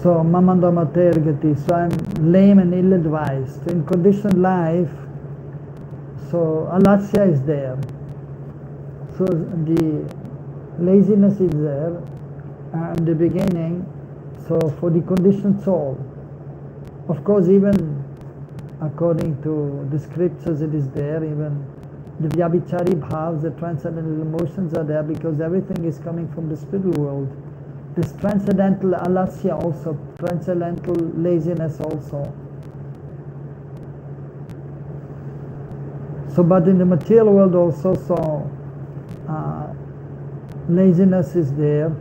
So Mamandamatergati, so I'm lame and ill-advised. In conditioned life, so alasya is there. So the laziness is there in the beginning, so for the conditioned soul. Of course, even according to the scriptures it is there, even the vyabhichari bhavs, the transcendental emotions are there because everything is coming from the spiritual world. This transcendental alasya also, transcendental laziness also. So, but in the material world also, so laziness is there,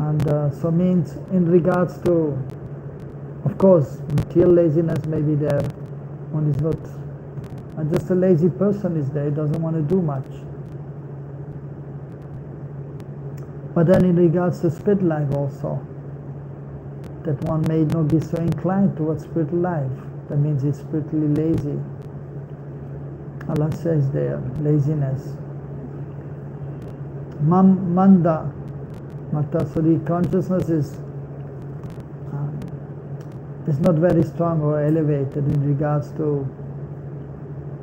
and so means in regards to, of course, material laziness may be there. One is not, just a lazy person is there, he doesn't want to do much. But then in regards to spiritual life also, that one may not be so inclined towards spiritual life. That means he's spiritually lazy. Alasya is there, laziness. Manda, Mata, so the consciousness is not very strong or elevated in regards to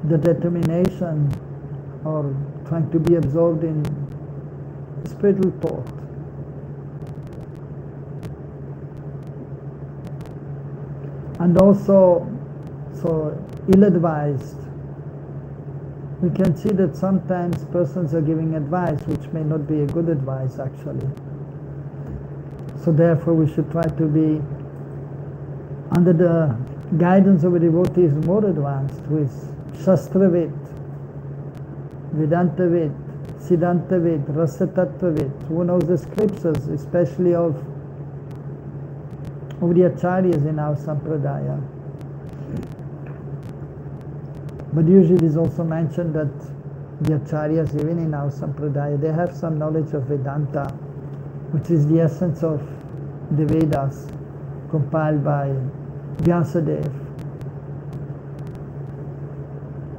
the determination or trying to be absorbed in spiritual thought. And also, so ill-advised. We can see that sometimes persons are giving advice which may not be a good advice actually. So therefore we should try to be under the guidance of a devotee who is more advanced, who is Shastravid, Vedantavid, Siddhantavid, Rasatattvavid, who knows the scriptures, especially of the acharyas in our sampradaya. But usually it is also mentioned that the acharyas, even in our sampradaya, they have some knowledge of Vedanta, which is the essence of the Vedas, compiled by Vyasadeva.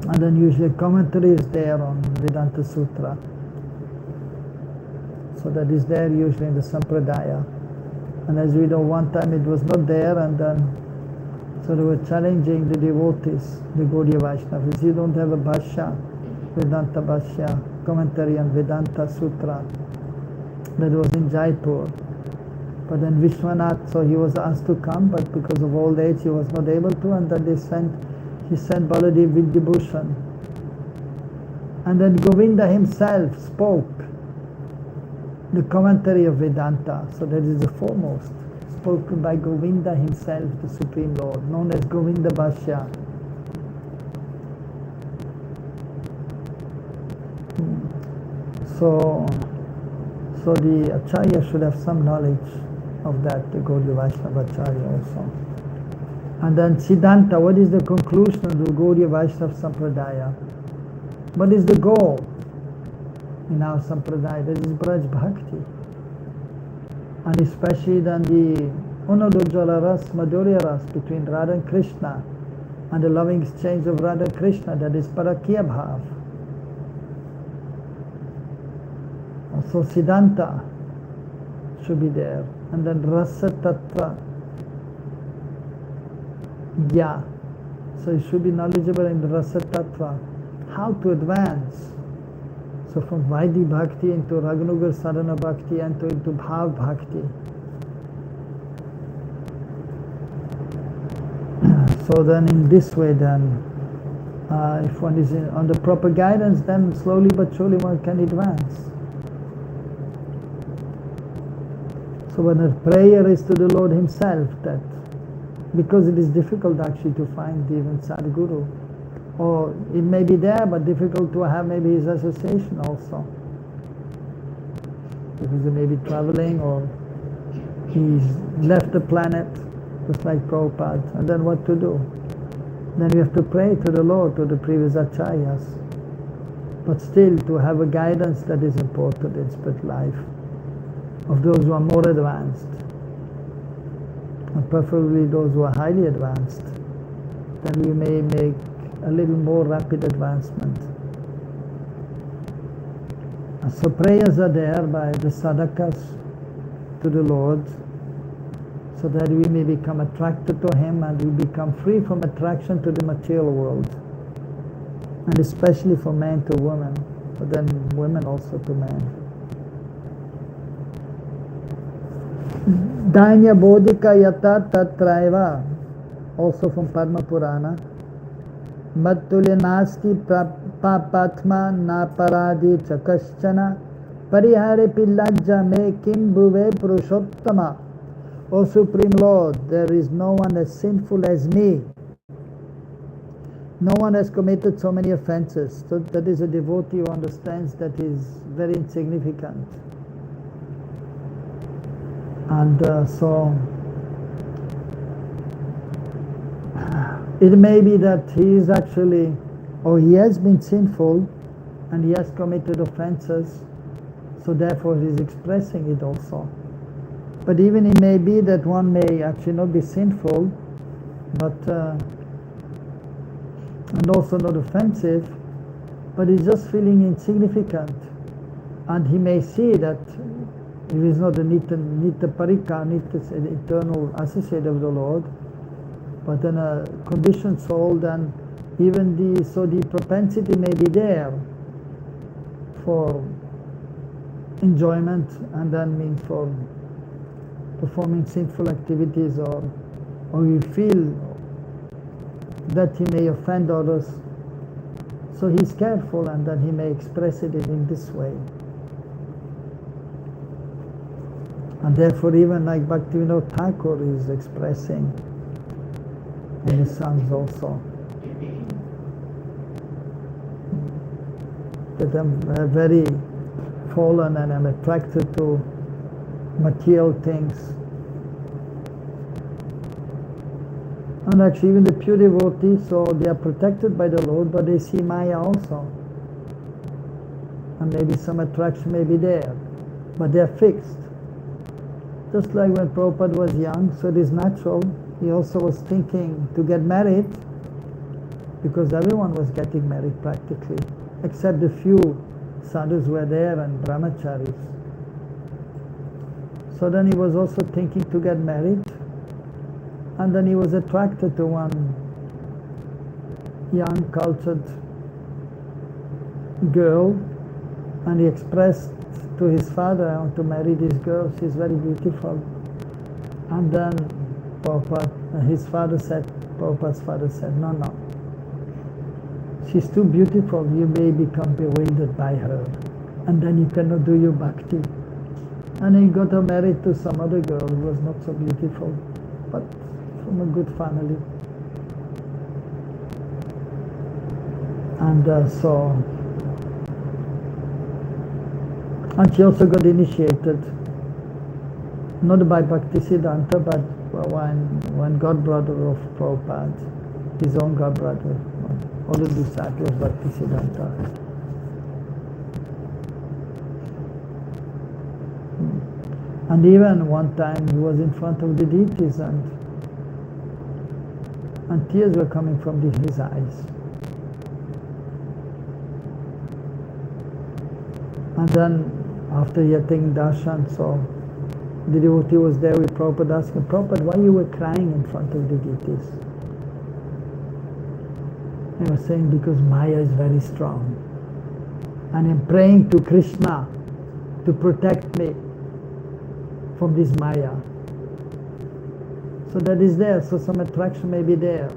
And then usually commentary is there on Vedanta Sutra. So that is there usually in the sampradaya. And as we know, one time it was not there, and then so they were challenging the devotees, the Gaudiya Vaishnavas. You don't have a Bhashya, Vedanta Bhashya, commentary on Vedanta Sutra. That was in Jaipur. But then Vishwanath, so he was asked to come, but because of old age he was not able to, and then he sent Baladev Vidyabhushan. And then Govinda himself spoke the commentary of Vedanta, so that is the foremost, spoken by Govinda himself, the Supreme Lord, known as Govinda Bhashya. So the Acharya should have some knowledge of that, the Gaudiya Vaishnava Acharya also. And then Siddhanta, what is the conclusion of the Gaudiya Vaishnava Sampradaya? What is the goal in our Sampradaya? That is Braj Bhakti. And especially then Unadujjala Ras, Madhurya Ras between Radha and Krishna, and the loving exchange of Radha and Krishna, that is Parakya Bhav. Also Siddhanta should be there, and then Rasa Tattva, Ya. So you should be knowledgeable in the Rasa Tattva, how to advance. So from Vaidhi Bhakti into Raganuga Sadhana Bhakti and into Bhav Bhakti. So then in this way then, if one is on the proper guidance, then slowly but surely one can advance. So when a prayer is to the Lord Himself, that because it is difficult actually to find even Sadhguru, or it may be there but difficult to have maybe His association also, because He may be traveling or He's left the planet, just like Prabhupada, and then what to do? Then we have to pray to the Lord, to the previous acharyas, but still to have a guidance that is important in spiritual life, of those who are more advanced, and preferably those who are highly advanced, then we may make a little more rapid advancement. And so prayers are there by the sadhakas to the Lord, so that we may become attracted to Him and we become free from attraction to the material world, and especially from men to women, but then women also to men. Danya Bodhika Yata Tatraiva, also from Padma Purana. Mattulya Nasti Papatma Naparadi Chakaschana Parihare Pillajja Me Kim Bhuve Purushottama. O Supreme Lord, there is no one as sinful as me. No one has committed so many offenses. So that is a devotee who understands that is very insignificant. And so it may be that he is actually, or he has been sinful and he has committed offenses, so therefore he is expressing it also. But even it may be that one may actually not be sinful, but and also not offensive, but he's just feeling insignificant, and he may see that he is not a nitya parika, nitya eternal associate of the Lord, but in a conditioned soul, then even the propensity may be there for enjoyment, and then means for performing sinful activities, or you feel that he may offend others, so he's careful, and then he may express it in this way. And therefore even like Bhaktivinoda Thakur is expressing in his songs also, that I'm very fallen and I'm attracted to material things. And actually even the pure devotees, so they are protected by the Lord, but they see Maya also. And maybe some attraction may be there, but they are fixed. Just like when Prabhupada was young, so it is natural, he also was thinking to get married, because everyone was getting married practically, except the few sadhus were there and brahmacharis. So then he was also thinking to get married, and then he was attracted to one young, cultured girl, and he expressed to his father, I want to marry this girl, she's very beautiful. And then Prabhupada's father said, no, she's too beautiful, you may become bewildered by her, and then you cannot do your bhakti. And he got her married to some other girl who was not so beautiful, but from a good family. And and she also got initiated, not by Bhaktisiddhanta, but one godbrother of Prabhupada, his own godbrother, all the disciples of Bhaktisiddhanta. And even one time he was in front of the deities and tears were coming from his eyes. And then after he had taken darshan, so the devotee was there with Prabhupada, asking, Prabhupada, why you were crying in front of the deities? He was saying, because Maya is very strong. And I'm praying to Krishna to protect me from this Maya. So that is there, so some attraction may be there,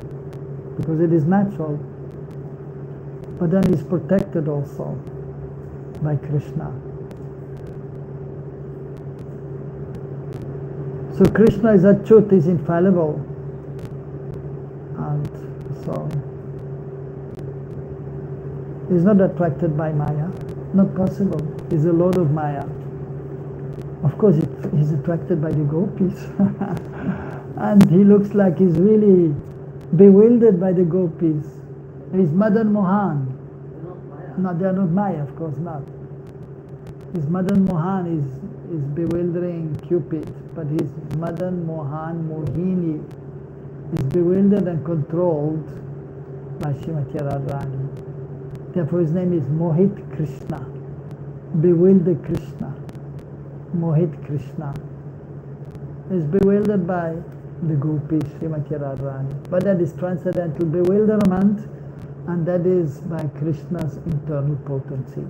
because it is natural. But then he's protected also by Krishna. So Krishna is Achyut, is infallible. And so he's not attracted by Maya. Not possible. He's the Lord of Maya. Of course, he's attracted by the gopis. And he looks like he's really bewildered by the gopis. He's Madan Mohan. No, they are not Maya, of course not. His Madan Mohan is bewildering Cupid, but his Madan Mohan Mohini is bewildered and controlled by Srimati Radharani. Therefore his name is Mohit Krishna, bewildered Krishna, Mohit Krishna. He is bewildered by the gopis, Srimati Radharani. But that is transcendental bewilderment, and that is by Krishna's internal potency.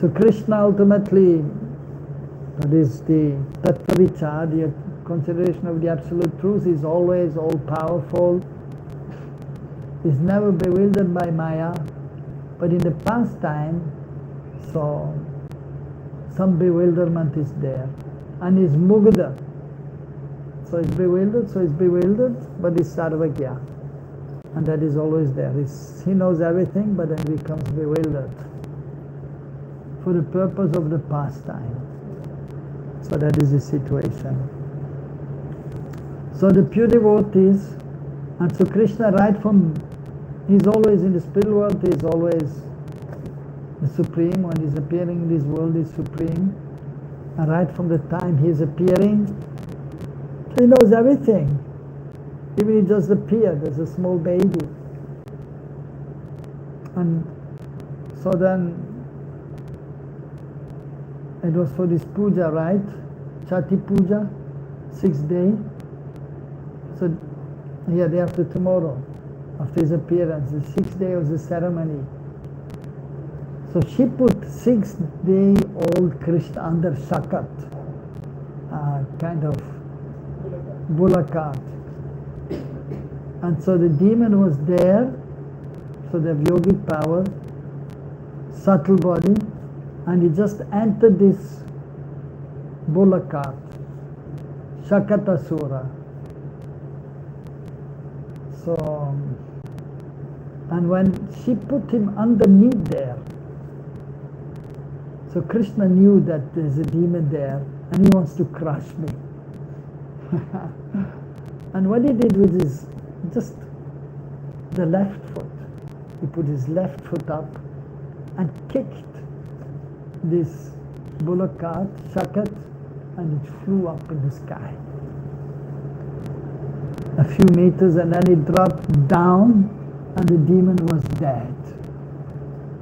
So Krishna ultimately, that is the Tattva Vichar, the consideration of the absolute truth, is always all-powerful, is never bewildered by Maya, but in the past time, so some bewilderment is there, and is Mugdha. So he's bewildered, but he's Sarvagya. And that is always there. He knows everything, but then becomes bewildered for the purpose of the pastime. So that is the situation. So the pure devotees, and so Krishna right from, he's always in the spiritual world, he's always the supreme. When he's appearing in this world, he's supreme. And right from the time he's appearing, he knows everything. Even he just appeared as a small baby. And so then, it was for this puja, right? Chati puja, 6th day. So, yeah, day after tomorrow, after his appearance, the 6th day of the ceremony. So she put 6-day-old Krishna under shakat, kind of bulakat. And so the demon was there, so they have yogic power, subtle body, and he just entered this bulakat, Shakatasura. So, and when she put him underneath there, so Krishna knew that there's a demon there, and he wants to crush me. And what he did with his, just the left foot, he put his left foot up and kicked this bullock cart, shakat, and it flew up in the sky. A few meters, and then it dropped down, and the demon was dead.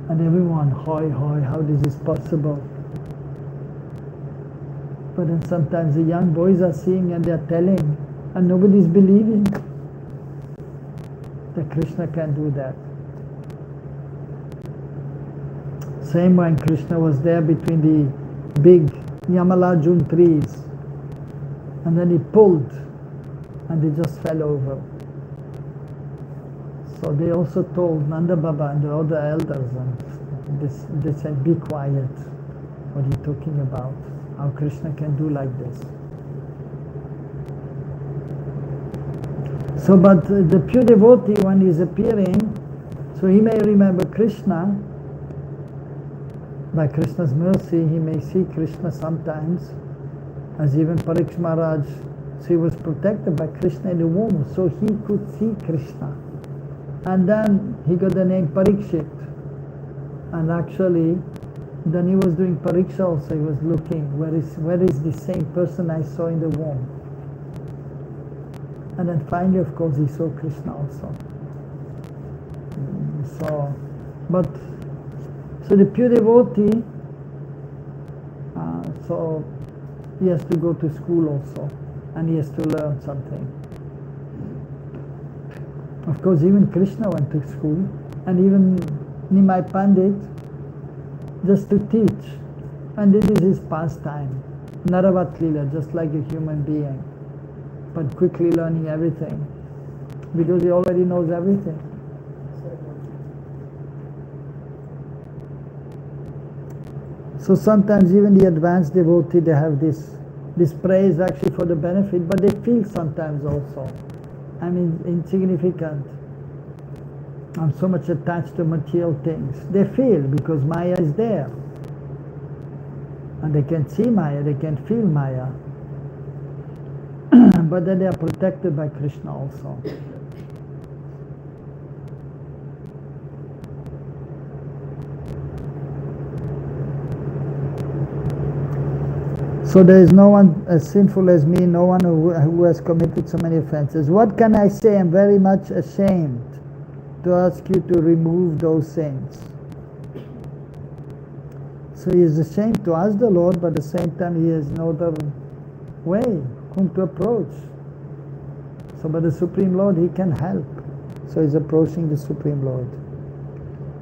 And everyone, hoy, hoy, how this is possible? But then sometimes the young boys are seeing and they're telling, and nobody's believing that Krishna can do that. Same when Krishna was there between the big Yamalajun trees, and then he pulled, and they just fell over. So they also told Nanda Baba and the other elders, and they said, be quiet, what are you talking about? How Krishna can do like this? So, but the pure devotee, when he is appearing, so he may remember Krishna. By Krishna's mercy, he may see Krishna sometimes, as even Parikshit Maharaj, so he was protected by Krishna in the womb, so he could see Krishna. And then he got the name Parikshit. And actually, Then he was doing pariksha also, he was looking, where is the same person I saw in the womb? And then finally, of course, he saw Krishna also. So the pure devotee, so he has to go to school also, and he has to learn something. Of course, even Krishna went to school, and even Nimai Pandit, just to teach. And this is his pastime. Naravat Lila, just like a human being, but quickly learning everything, because he already knows everything. So sometimes even the advanced devotee, they have this praise actually for the benefit, but they feel sometimes also, I mean, insignificant. I'm so much attached to material things. They feel, because Maya is there. And they can see Maya, they can feel Maya. But then they are protected by Krishna also. So there is no one as sinful as me, no one who has committed so many offenses. What can I say? I'm very much ashamed to ask you to remove those sins. So he is ashamed to ask the Lord, but at the same time he has no other way whom to approach. So by the Supreme Lord he can help. So he's approaching the Supreme Lord.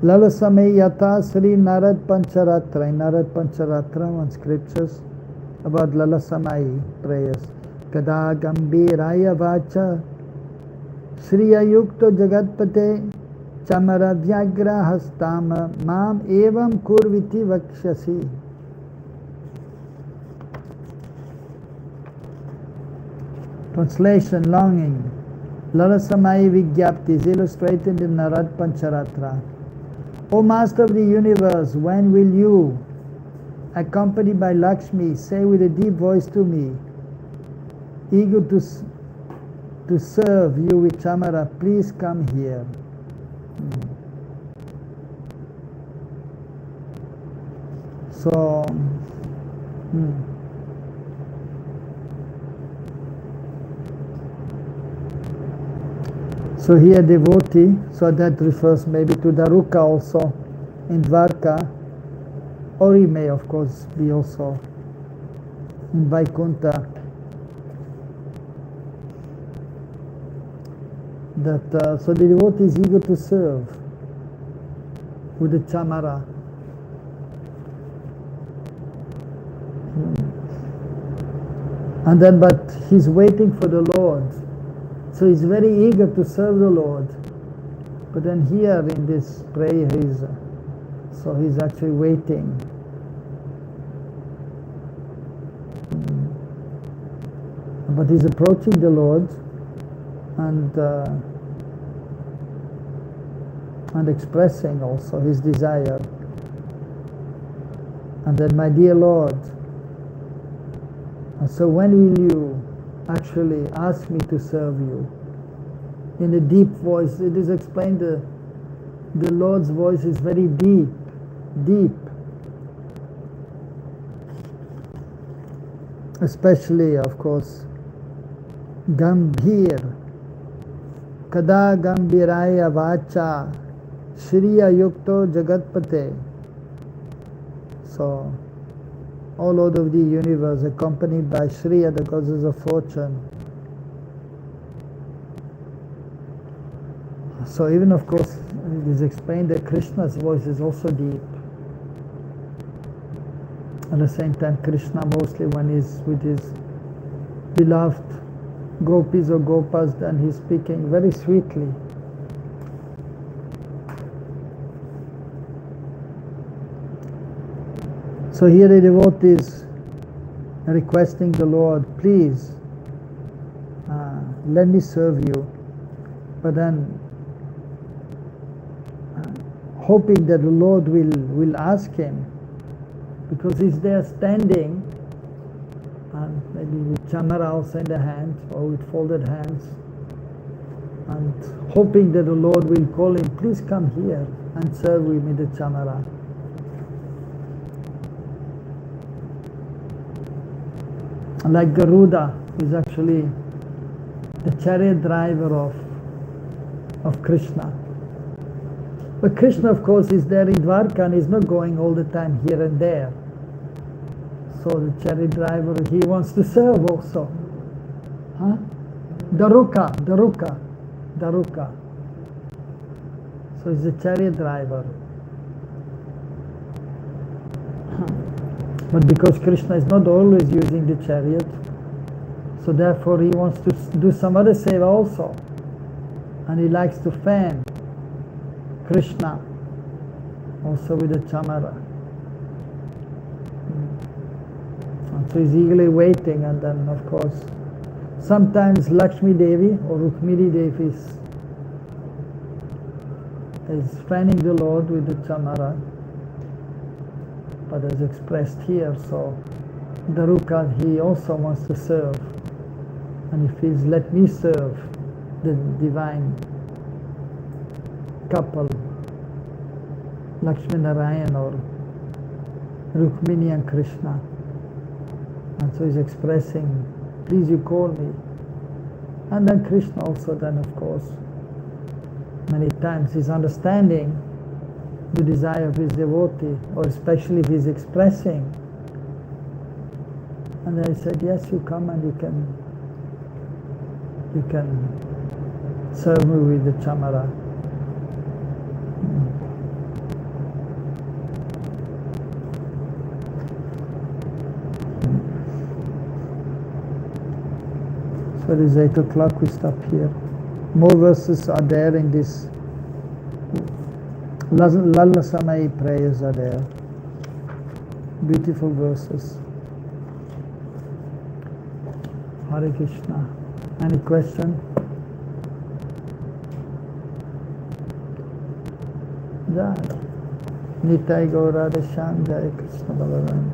Lalasame yata Sri Narad Pancharatra. In Narad Pancharatra, one scriptures about Lalasamai prayers. Kada Gambiraya Vacha Shriya Yukto Jagatpate Chamara Vyagra Hastama Mam Evam Kurviti Vakshasi. Translation: longing. Lalasamai Vigyapti is illustrated in Narad Pancharatra. O Master of the universe, when will you, accompanied by Lakshmi, say with a deep voice to me, eager to serve you with Chamara, please come here. So, so here devotee, so that refers maybe to Daruka also in Dwarka, or he may of course be also in Vaikuntha. That so the devotee is eager to serve with the Chamara. And then, but he's waiting for the Lord. So he's very eager to serve the Lord. But then here in this prayer, he's actually waiting. But he's approaching the Lord and expressing also his desire. And then, my dear Lord, and so when will you actually ask me to serve you? In a deep voice. It is explained the Lord's voice is very deep, deep. Especially, of course, Gambhir. Kada Gambiraya Vacha Shriya Yukto Jagatpate. So, O Lord of the universe, accompanied by Shriya, the goddess of fortune. So even of course it is explained that Krishna's voice is also deep. At the same time, Krishna mostly when he's with his beloved gopis or gopas, then he's speaking very sweetly. So here the devotees requesting the Lord, please let me serve you. But then hoping that the Lord will ask him, because he's there standing, and maybe with chamara also in the hand, or with folded hands, and hoping that the Lord will call him, please come here and serve with me the chamara. like Garuda is actually the chariot driver of Krishna. But Krishna, of course, is there in Dwarka and is not going all the time here and there. So the chariot driver, he wants to serve also. Huh? Daruka. So he's a chariot driver. But because Krishna is not always using the chariot, so therefore he wants to do some other seva also. And he likes to fan Krishna also with the chamara. And so he's eagerly waiting, and then of course sometimes Lakshmi Devi or Rukmini Devi is fanning the Lord with the chamara, but as expressed here, so Daruka, he also wants to serve, and he feels, let me serve the divine couple, Lakshmi Narayan or Rukmini and Krishna. And so he's expressing, please you call me. And then Krishna also then, of course, many times he's understanding the desire of his devotee, or especially if he's expressing. And then he said, yes, you come and you can serve me with the chamara. So it is 8 o'clock, we stop here. More verses are there in this. Lalla Samai prayers are there. Beautiful verses. Hare Krishna. Any question? Jai. Nitai Gaura Deshan Jai Krishna Balaram.